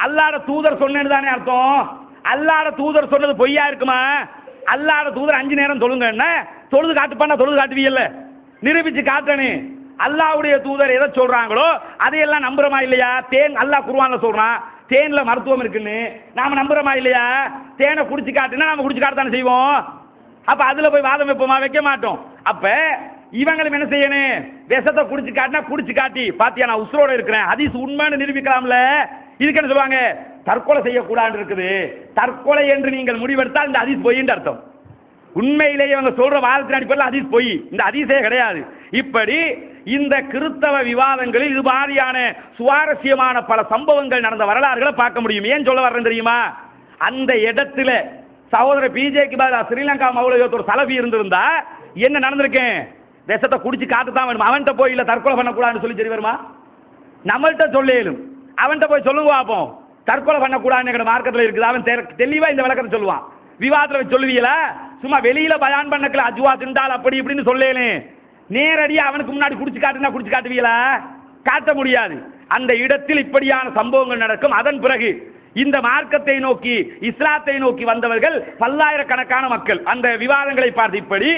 அல்லாஹ்வுடைய தூதர் சொன்னது தானே அர்த்தம். அல்லாஹ்வுடைய தூதர் சொன்னது பொய்யா இருக்குமா, அல்லாஹ்வுடைய தூதர் 5 நேரம் தொழுங்கன்னா தொழுது காட்டுப்பான்னா தொழுது காட்டுவீங்கல்ல, நிரூபிச்சு காட்டணும். அல்லாஹ்வுடைய தூதர் எதை சொல்றாங்களோ அதையெல்லாம் நம்புறமா இல்லையா? தேன் அல்லாஹ் குர்ஆன்ல சொல்றான், தேன்ல மருத்துவம் இருக்குன்னு நாம நம்புறமா இல்லையா? தேனை குடிச்சு காட்டுனா நாம குடிச்சு காட்டத்தானே செய்வோம். அப்ப அதுல போய் வாதம் வைப்போமா? வைக்க மாட்டோம். அப்ப இவங்களும் என்ன செய்யணும்? விஷத்தை குடிச்சு காட்டினா குடிச்சு காட்டி பாத்தியா நான் உசுரோட இருக்கிறேன், ஹதீஸ் உண்மைன்னு நிரூபிக்கலாம்ல. இதுக்கு என்ன சொல்லுவாங்க? தற்கொலை செய்யக்கூடாது இருக்குது. தற்கொலை என்று நீங்கள் முடிவெடுத்தால் இந்த ஹதீஸ் பொய்ன்னு அர்த்தம். உண்மையிலேயே அவங்க சொல்ற வாதத்தின் அடிப்படையில் ஹதீஸ் பொய், இந்த ஹதீஸே கிடையாது. இப்படி இந்த கிறிஸ்தவ விவாதங்களில் இது மாதிரியான சுவாரஸ்யமான பல சம்பவங்கள் நடந்த வரலாறுகளை பார்க்க முடியும். ஏன் சொல்ல வர்றேன் தெரியுமா? அந்த இடத்துல சகோதர பிஜேக்கு பதிலாக ஸ்ரீலங்கா மௌலவி ஒரு சலபி இருந்திருந்தா என்ன நடந்திருக்கேன்? விஷத்தை குடிச்சு காட்டு தான் வேணும். அவன்கிட்ட போய் இல்லை தற்கொலை பண்ணக்கூடாதுன்னு சொல்லி சரி வருமா? நம்மள்கிட்ட சொல்லும், அவன்கிட்ட போய் சொல்லுங்க பார்ப்போம். தற்கொலை பண்ணக்கூடாதுன்னு மார்க்கத்தில் இருக்குது. அவன் தெளிவா இந்த விளக்கத்தை சொல்லுவான். விவாதத்தில் வச்சு சொல்லுவீங்களா? சும்மா வெளியில பயான் பண்ணக்கல அஜ்வா திண்டால் அப்படி இப்படின்னு சொல்லேன். நேரடியாக அவனுக்கு முன்னாடி குடிச்சு காட்டுனா குடிச்சு காட்டுவீங்களா? காட்ட முடியாது. அந்த இடத்தில் இப்படியான சம்பவங்கள் நடக்கும். அதன் பிறகு இந்த மார்க்கத்தை நோக்கி இஸ்லாத்தை நோக்கி வந்தவர்கள் பல்லாயிரக்கணக்கான மக்கள் அந்த விவாதங்களை பார்த்து இப்படி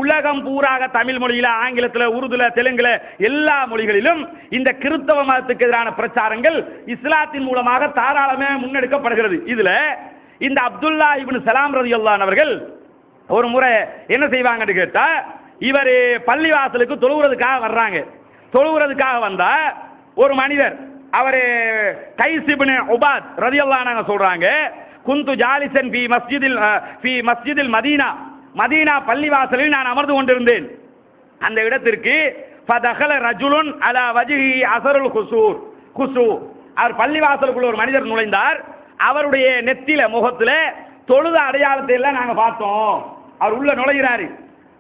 உலகம் பூராக தமிழ் மொழியில, ஆங்கிலத்தில், உருதுல, தெலுங்குல எல்லா மொழிகளிலும் இந்த கிறிஸ்தவ மதத்துக்கு எதிரான பிரச்சாரங்கள் இஸ்லாத்தின் மூலமாக தாராளமே முன்னெடுக்கப்படுகிறது. இதுல இந்த அப்துல்லா இப்னு சலாம் ரலியல்லாஹு அன்ஹு அவர்கள் ஒரு முறை என்ன செய்வாங்கன்னு கேட்டா, இவர் பள்ளிவாசலுக்கு தொழுகிறதுக்காக வர்றாங்க. தொழுகிறதுக்காக வந்தா ஒரு மனிதர், அவர் கைஸ் இப்னு உபாத் ரலியல்லாஹு அன்ஹு சொல்றாங்க, குந்து ஜாலிசன் ஃபி மஸ்ஜிதில் மதீனா, மதீனா பள்ளிவாசலில் நான் அமர்ந்து கொண்டிருந்தேன். அந்த இடத்திற்கு ஃபதகல ரஜுலுன் அலா வஜ்ஹி அஸருல் குசூ, அவர் பள்ளிவாசலுக்குள்ள ஒரு மனிதர் நுழைந்தார். அவருடைய நெத்தில முகத்துல தொழுத அடையாளத்தை எல்லாம் நாங்க பார்த்தோம். அவர் உள்ள நுழைகிறாரு.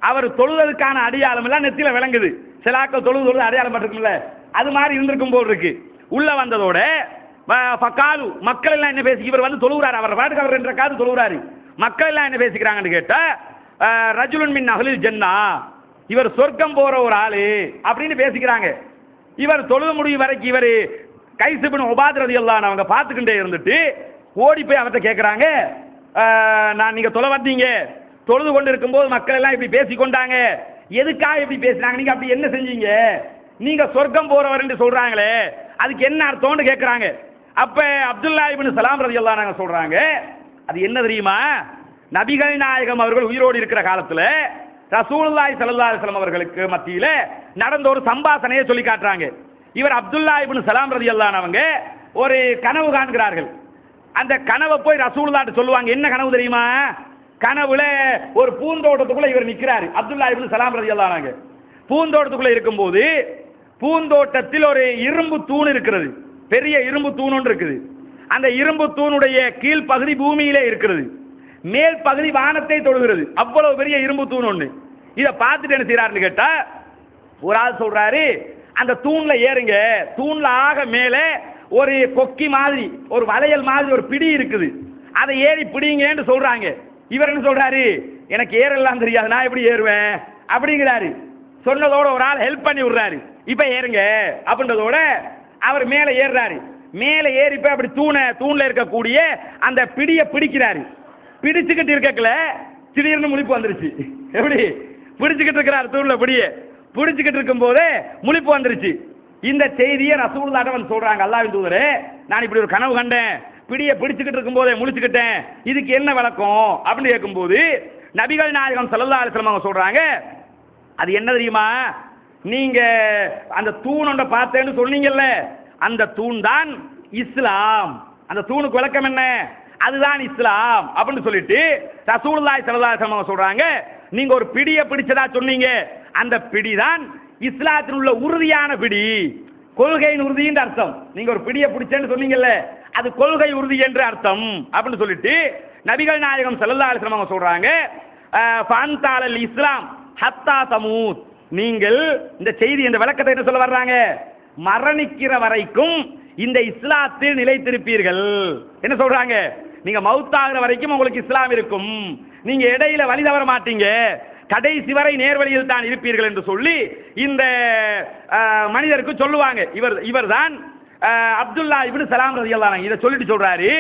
அவர் தொழுவதற்கான அடையாளம் எல்லாம் நெத்தில விளங்குது. சிலாக்கள் தொழுது அடையாளம் இருக்குல்ல, அது மாதிரி இருந்திருக்கும் போல் இருக்கு. உள்ள வந்ததோட ஃபகாலு, மக்கள் எல்லாம் என்ன பேசி, இவர் வந்து தொழுகிறாரு, அவர் பாட்டுக்கு அவர் 2 ரக்காத் தொழுகிறாரு. மக்கள் எல்லாம் என்ன பேசிக்கிறாங்கன்னு கேட்டா, ரஜுலுன் மின் அஹ்லில் ஜன்னா, இவர் சொர்க்கம் போற ஒரு ஆளு அப்படின்னு பேசிக்கிறாங்க. இவர் தொழுது முடியும் வரைக்கும் இவர் கைஸ் இப்னு உபாத் ரலியல்லாஹு அன்ஹு அவங்க பார்த்துக்கிட்டே இருந்துட்டு ஓடி போய் அவர்கிட்ட கேட்குறாங்க, நான் நீங்க தொலை வந்தீங்க, தொழுது கொண்டு இருக்கும்போது மக்கள் எல்லாம் இப்படி பேசிக்கொண்டாங்க, எதுக்காக இப்படி பேசினாங்க, நீங்க அப்படி என்ன செஞ்சீங்க, நீங்க சொர்க்கம் போறவர் என்று சொல்றாங்களே அதுக்கு என்ன அர்த்தம்னு கேட்குறாங்க. அப்ப அப்துல்லா இப்னு சலாம் ரலியல்லாஹு அன்ஹு சொல்றாங்க, அது என்ன தெரியுமா? நபிகள் நாயகம் அவர்கள் உயிரோடு இருக்கிற காலத்துல ரசூலுல்லாஹி ஸல்லல்லாஹு அலைஹி வஸல்லம் அவர்களுக்கு மத்தியில நடந்த ஒரு சம்பாஷணையை சொல்லி காட்டுறாங்க. இவர் அப்துல்லா இப்னு சலாம் ரலியல்லாஹு அன்ஹு அவங்க ஒரு கனவு காண்கிறார்கள். அந்த கனவை போய் ரசூலுல்லாஹ்ட்ட சொல்லுவாங்க. என்ன கனவு தெரியுமா? கனவுல ஒரு பூந்தோட்டத்துக்குள்ள இவர் நிற்கிறாரு, அப்துல்லா இப்னு சலாம் ரலியல்லாஹு அன்ஹு. பூந்தோட்டத்துக்குள்ள இருக்கும்போது பூந்தோட்டத்தில் ஒரு இரும்பு தூண் இருக்கிறது, பெரிய இரும்பு தூண் ஒன்று இருக்குது. அந்த இரும்பு தூணுடைய கீழ் பகுதி பூமியிலே இருக்கிறது, மேல் பகுதி வானத்தை தொடுகிறது. அவ்வளவு பெரிய இரும்பு தூண் ஒன்று. இதை பார்த்துட்டு என்ன செய்யறாருன்னு கேட்டா, ஒரு ஆள் சொல்றாரு, அந்த தூண்ல ஏறுங்க, தூண்ல ஆக மேலே ஒரு கொக்கி மாதிரி, ஒரு வளையல் மாதிரி ஒரு பிடி இருக்குது, அதை ஏறி பிடிங்கன்னு சொல்றாங்க. இவர் என்ன சொல்றாரு, எனக்கு ஏறலாம் தெரியாது, நான் எப்படி ஏறுவேன் அப்படிங்கிறாரு. சொன்னதோட ஒரு ஆள் ஹெல்ப் பண்ணி விடுறாரு, இப்ப ஏறுங்க அப்படின்றதோட அவர் மேலே ஏறுறாரு. மேலே ஏறி போய் அப்படி தூண்ல இருக்கக்கூடிய அந்த பிடியை பிடிக்கிறாரு. பிடிச்சுக்கிட்டு இருக்கல திடீர்னு முழிப்பு வந்துருச்சு. எப்படி பிடிச்சுக்கிட்டு இருக்கிறார் தூண்ல பிடிய பிடிச்சுக்கிட்டு இருக்கும் போதே முழிப்பு வந்துருச்சு. இந்த செய்தியை ரசூலுல்லாஹ் வந்து சொல்றாங்க, அல்லாஹ்வின் தூதரே நான் இப்படி ஒரு கனவு கண்டேன், பிடியை பிடிச்சுக்கிட்டு இருக்கும் போதே முழிச்சுக்கிட்டேன், இதுக்கு என்ன விளக்கம் அப்படின்னு கேட்கும்போது நபிகள் நாயகம் ஸல்லல்லாஹு அலைஹி வஸல்லம் அவங்க சொல்றாங்க, அது என்ன தெரியுமா, நீங்க அந்த தூண் ஒன்றை பார்த்தேன்னு சொன்னீங்கல்ல, அந்த தூண் தான் இஸ்லாம், அந்த தூணுக்கு விளக்கம் என்ன, அதுதான் இஸ்லாம் அப்படின்னு சொல்லிட்டு ரசூலுல்லாஹி ஸல்லல்லாஹு அலைஹி வஸல்லம் சொல்றாங்க, நீங்க ஒரு பிடியை பிடிச்சதா சொன்னீங்க, அந்த பிடி தான் இஸ்லாத்தில் உள்ள உறுதியான பிடி, கொள்கையின் உறுதின்ற அர்த்தம். நீங்க ஒரு பிடியை பிடிச்சேன்னு சொன்னீங்கல்ல, அது கொள்கை உறுதி என்று அர்த்தம் அப்படின்னு சொல்லிட்டு நபிகள் நாயகம் ஸல்லல்லாஹு அலைஹி வஸல்லம் சொல்றாங்க, ஃபஅன்தாலல் இஸ்லாம் ஹத்தா தமூத், நீங்கள் இந்த செய்தி இந்த விளக்கத்தை என்ன சொல்ல வர்றாங்க, மரணிக்கிற வரைக்கும் இந்த இஸ்லாத்தில் நிலைத்திருப்பீர்கள். என்ன சொல்றாங்க, நீங்க மௌத்தாகிற வரைக்கும் உங்களுக்கு இஸ்லாம் இருக்கும், நீங்க இடையில வழி தவற மாட்டீங்க, கடைசி வரை நேர்வழியில் தான் இருப்பீர்கள் என்று சொல்லி இந்த மனிதருக்கு சொல்லுவாங்க. இவர் தான் அப்துல்லா இப்னு சலாம் ரலியல்லாஹு அன்ஹு. இதை சொல்லிட்டு சொல்றாரு,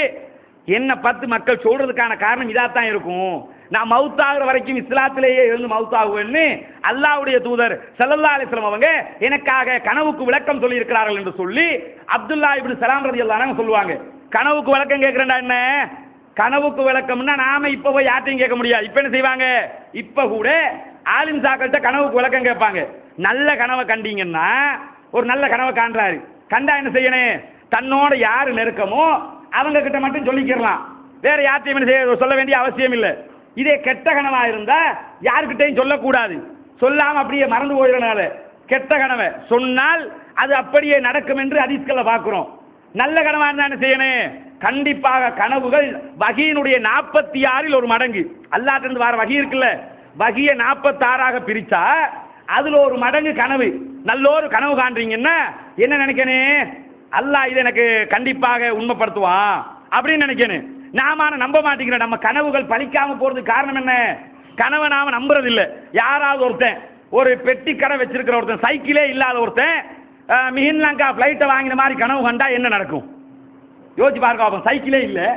என்ன பத்து மக்கள் சொல்றதுக்கான காரணம் இதாத்தான் இருக்கும். நான் மவுத்தாகிற வரைக்கும் இஸ்லாத்திலேயே இருந்து மவுத்தாகுவேன்னு அல்லாஹ்வுடைய தூதர் ஸல்லல்லாஹு அலைஹி வஸல்லம் அவங்க எனக்காக கனவுக்கு விளக்கம் சொல்லி இருக்கிறார்கள் என்று சொல்லி அப்துல்லா இப்னு சலாம் ரலியல்லாஹு அன்ஹு சொல்லுவாங்க. கனவுக்கு விளக்கம் கேட்கிறேன்டா என்ன? கனவுக்கு விளக்கம்னா நாம இப்ப போய் யார்ட்டையும் கேட்க முடியாது. இப்ப என்ன செய்வாங்க? இப்ப கூட ஆலிம் சாக்கள்கிட்ட கனவுக்கு விளக்கம் கேட்பாங்க. நல்ல கனவை கண்டீங்கன்னா, ஒரு நல்ல கனவை காண்றாரு, கண்டா என்ன செய்யணும்? தன்னோட யாரு நெருக்கமோ அவங்க கிட்ட மட்டும் சொல்லிக்கிறலாம். வேற யார்ட்டையும் சொல்ல வேண்டிய அவசியம் இல்லை. இதே கெட்ட கனவா இருந்தா யாருக்கிட்டையும் சொல்லக்கூடாது. சொல்லாம அப்படியே மறந்து போயிடனால கெட்ட கனவை சொன்னால் அது அப்படியே நடக்கும் என்று ஹதீஸ்களை பார்க்கிறோம். நல்ல கனவா இருந்தா என்ன செய்யணும்? கண்டிப்பாக கனவுகள் வகியினுடைய 46 ஒரு மடங்கு. அல்லாஹ்ட்ட இருந்து வர வகி இருக்குல்ல, வகியை 46ஆக பிரிச்சா அதுல ஒரு மடங்கு கனவு. நல்ல ஒரு கனவு காண்றீங்கன்னா என்ன நினைக்கணும்? அல்லாஹ் இதை எனக்கு கண்டிப்பாக உண்மைப்படுத்துவான் அப்படின்னு நினைக்கணும். நாம நம்ப மாட்டேங்கிறோம். நம்ம கனவுகள் பலிக்காம போறதுக்கு காரணம் என்ன? கனவை நாம நம்புறது இல்லை. யாராவது ஒருத்தன் ஒரு பெட்டி கடை வச்சிருக்கிற ஒருத்தன், சைக்கிளே இல்லாத ஒருத்தன் மிஹின் லங்கா பிளைட்டை வாங்கின மாதிரி கனவு கண்டா என்ன நடக்கும்? யோசிச்சு பாருங்க. அவன் சைக்கிளே இல்லை,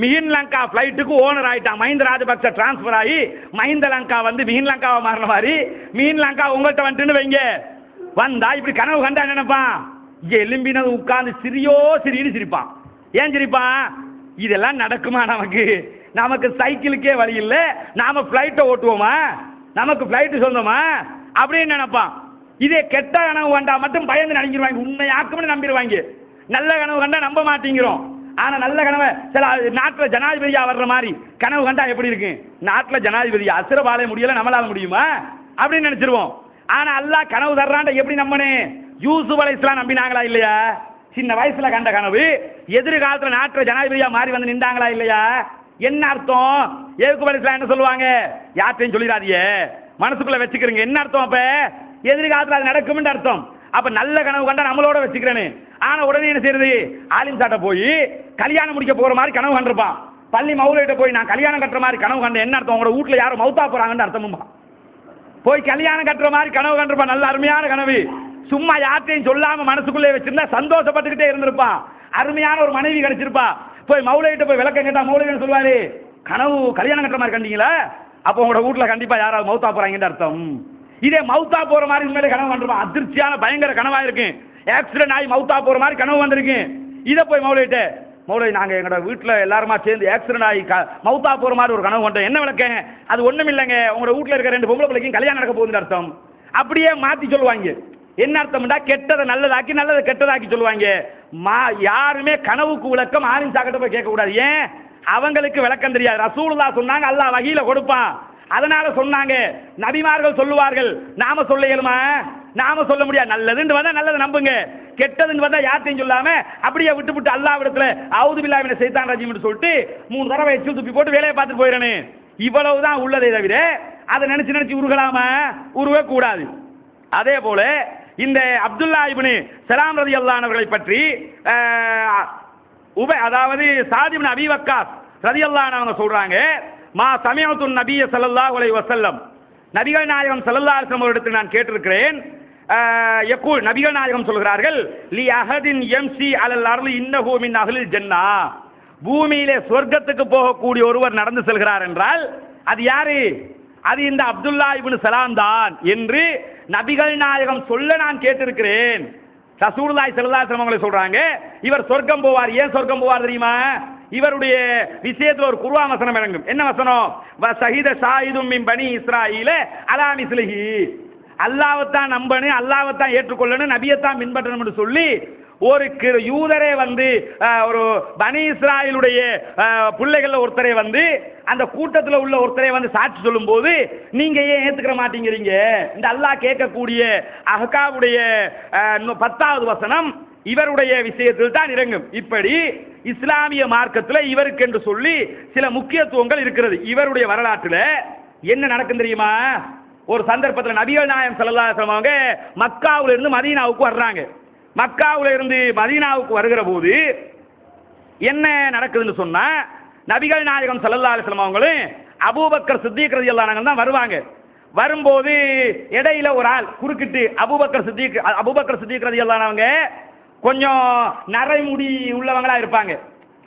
மிஹின் லங்கா பிளைட்டுக்கு ஓனர் ஆயிட்டான். மஹிந்த ராஜபக்ச டிரான்ஸ்பர் ஆகி மஹிந்த லங்கா வந்து மிஹின் லங்காவை மாறின மாதிரி மிஹின் லங்கா உங்கள்கிட்ட வந்துட்டுன்னு வைங்க. வந்தா இப்படி கனவு கண்டா என்ன நினைப்பான்? எலும்பினது உட்கார்ந்து சிரின்னு சிரிப்பான். ஏன் சிரிப்பான்? இதெல்லாம் நடக்குமா நமக்கு? நமக்கு சைக்கிளுக்கே வழி இல்லை, நாம பிளைட்டை ஓட்டுவோமா? நமக்கு பிளைட்டு சொந்தமா அப்படின்னு நினைப்பான். இதே கெட்ட கனவு கண்டா மட்டும் பயந்து நினைக்கிடுவாங்க, உண்மையாக்கும்னு நம்பிடுவாங்க. நல்ல கனவு கண்டா நம்ப மாட்டேங்கிறோம். ஆனா நல்ல கனவை சில நாட்டில் ஜனாதிபதியா வர்ற மாதிரி கனவு கண்டா எப்படி இருக்கு? நாட்டில் ஜனாதிபதியா அசுரபாலே முடியல, நம்மளால முடியுமா அப்படின்னு நினைச்சிருவோம். ஆனா அல்லாஹ் கனவு தர்றான்டா எப்படி நம்பனே? யூசுப் அலைஹிஸ்ஸலாம் நம்பினாங்களா இல்லையா? சின்ன வயசுல கண்ட கனவு எதிர்காலத்தில் நாட்டில் ஜனாதிபதியா மாறி வந்து நின்றாங்களா இல்லையா? என்ன அர்த்தம்? யாக்கூப் அலைஹிஸ்ஸலாம் என்ன சொல்லுவாங்க? யார்ட்டையும் சொல்லிடாதீங்க, மனசுக்குள்ள வச்சுக்கிறீங்க. என்ன அர்த்தம்? அப்ப எதிர்காலத்தில் அது நடக்கும்னு அர்த்தம். அப்ப நல்ல கனவு கண்டா நம்மளோட வச்சுக்கிறேன்னு. ஆனா உடனே என்ன செய்யறது? ஆலிம் சாட்ட போய் கல்யாணம் முடிக்க போற மாதிரி கனவு கண்டிருப்பான். பள்ளி மௌலவிட்ட போய் நான் கல்யாணம் கட்டுற மாதிரி கனவு கண்டேன். என்ன அர்த்தம்? உங்களோட வீட்டுல யாரும் மௌத்தா போறாங்கன்னு அர்த்தமுமா? போய் கல்யாணம் கட்டுற மாதிரி கனவு கண்டிருப்பான். நல்ல அருமையான கனவு. சும்மா யார்ட்டையும் சொல்லாம மனசுக்குள்ளே வச்சிருந்தா சந்தோஷப்பட்டுக்கிட்டே இருந்திருப்பான். அருமையான ஒரு மனைவி கிடைச்சிருப்பா. போய் மௌலவிட்ட போய் விளக்கம் கேட்டா மௌலவி சொல்லுவாரு, கனவு கல்யாணம் கட்டுற மாதிரி கண்டீங்களா? அப்போ உங்களோட வீட்டுல கண்டிப்பா யாராவது மௌத்தா போறாங்கன்னு அர்த்தம். இதே மௌத்தா போற மாதிரி உண்மையிலே கனவு கண்டிருப்பான். அதிர்ச்சியான பயங்கர கனவா இருக்கு. ஆக்சிடென்ட் ஆகி மௌத்தா போற மாதிரி கனவு வந்திருக்கு. இதை போய் மௌலவிட்ட, மௌலவி நாங்க எங்களோட வீட்டுல எல்லாருமா சேர்ந்து ஆக்சிடென்ட் ஆகி மௌத்தா போற மாதிரி ஒரு கனவு கண்டோம். என்ன விளக்கங்க? அது ஒண்ணும் இல்லைங்க, உங்களோட வீட்டுல இருக்க 2 பொம்பளை பிள்ளைக்கும் கல்யாணம் நடக்க போகுதுன்னு அர்த்தம். அப்படியே மாத்தி சொல்லுவாங்க. என்ன அர்த்தம்டா? கெட்டதை நல்லதாக்கி நல்லதை கெட்டதாக்கி சொல்லுவாங்க. யாருமே கனவுக்கு விளக்கம் ஆலிம் சாக்கிட்ட போய் கேட்க கூடாது. ஏன்? அவங்களுக்கு விளக்கம் தெரியாது. ரசூலுல்லாஹ் சொன்னாங்க, அல்லாஹ் வஹீல கொடுப்பான். அதனால சொன்னாங்க. நபிமார்கள் சொல்லுவார்கள், நாம சொல்ல இயலுமா? நாம சொல்ல முடியாது. நல்லதுன்னு வந்தா நல்லதை நம்புங்க, கெட்டதுன்னு வந்தா யார்ட்டையும் சொல்லாம அப்படியே விட்டு அல்லாஹ்விடத்துல அவுது பில்லாஹி மினஷ் ஷைத்தானிர் ரஜீம்னு சொல்லிட்டு 3 தடவை எச்சில் துப்பி போட்டு வேலையை பார்த்துட்டு போயிடனே. இவ்வளவுதான் உள்ளதே தவிர அதை நினைச்சு உருகலாமா? உருவ கூடாது. அதே போல இந்த அப்துல்லா இப்னு சலாம் ரலியல்லாஹு அன்ஹு அவர்களை பற்றி அதாவது சாத் இப்னு அபீ வக்காஸ் ரலியல்லாஹு அன்ஹு அவங்க சொல்றாங்க, மா சமிஅத்து நபிய ஸல்லல்லாஹு அலைஹி வஸல்லம், நபிகள் நாயகம் ஸல்லல்லாஹு அலைஹி வஸல்லம் அவர்களிடத்தில் நான் கேட்டிருக்கிறேன். யகூல், நபிகள் நாயகம் சொல்கிறார்கள், லி அஹதின் யம்சி அலல் அர்லி இன்னஹு மின் அஹ்லில் ஜன்னah, பூமியிலே சொர்க்கத்துக்கு போகக்கூடிய ஒருவர் நடந்து செல்கிறார் என்றால் அது யாரு? அது இந்த அப்துல்லா இப்னு சலாம் தான் என்று நபிகள் நாயகம் சொல்ல நான் கேட்டிருக்கிறேன். ரசூலுல்லாஹி ஸல்லல்லாஹு அலைஹி வஸல்லம் அவங்களே சொல்றாங்க, இவர் சொர்க்கம் போவார். ஏன் சொர்க்கம் போவார் தெரியுமா? இவருடைய விஷயத்தில் ஒரு குர்ஆன் வசனம் இறங்கும். என்ன வசனம்? வ ஷஹீத ஷாஹிதும் மின் பனி இஸ்ராயீல அலா மிஸ்லிஹி, அல்லாஹ்வைத்தான் நம்பணும், அல்லாஹ்வைத்தான் ஏற்றுக்கொள்ளணும், நபியைத்தான் பின்பற்றணும் என்று சொல்லி ஒரு யூதரே வந்து ஒரு பனி இஸ்ராயலுடைய பிள்ளைகள் ஒருத்தரை வந்து அந்த கூட்டத்தில் உள்ள ஒருத்தரை வந்து சாட்சி சொல்லும் போது நீங்க ஏன் ஏத்துக்கிற மாட்டேங்கிறீங்க? இந்த அல்லாஹ் கேட்கக்கூடிய அஹ்காவுடைய 10வது வசனம் இவருடைய விஷயத்தில் தான் இறங்கும். இப்படி இஸ்லாமிய மார்க்கத்தில் இவருக்கு என்று சொல்லி சில முக்கியத்துவங்கள் இருக்கிறது. இவருடைய வரலாற்றில் என்ன நடக்கும் தெரியுமா? ஒரு சந்தர்ப்பத்தில் நபிகள் நாயகம் ஸல்லல்லாஹு அலைஹி வஸல்லம் அவங்க மக்காவுல இருந்து மதீனாவுக்கு வர்றாங்க. மக்காவுல இருந்து மதீனாவுக்கு வருகிற போது என்ன நடக்குதுன்னு சொன்னா, நபிகள் நாயகம் ஸல்லல்லாஹு அலைஹி வஸல்லம் அவங்களும் அபூபக்கர் சித்திக் ரலியல்லாஹு அன்ஹு தான் வருவாங்க. வரும்போது இடையில ஒரு ஆள் குறுக்கிட்டு அபூபக்கர் சித்திக் ரலியல்லாஹு அன்ஹு அவங்க கொஞ்சம் நரைமுடி உள்ளவங்களா இருப்பாங்க.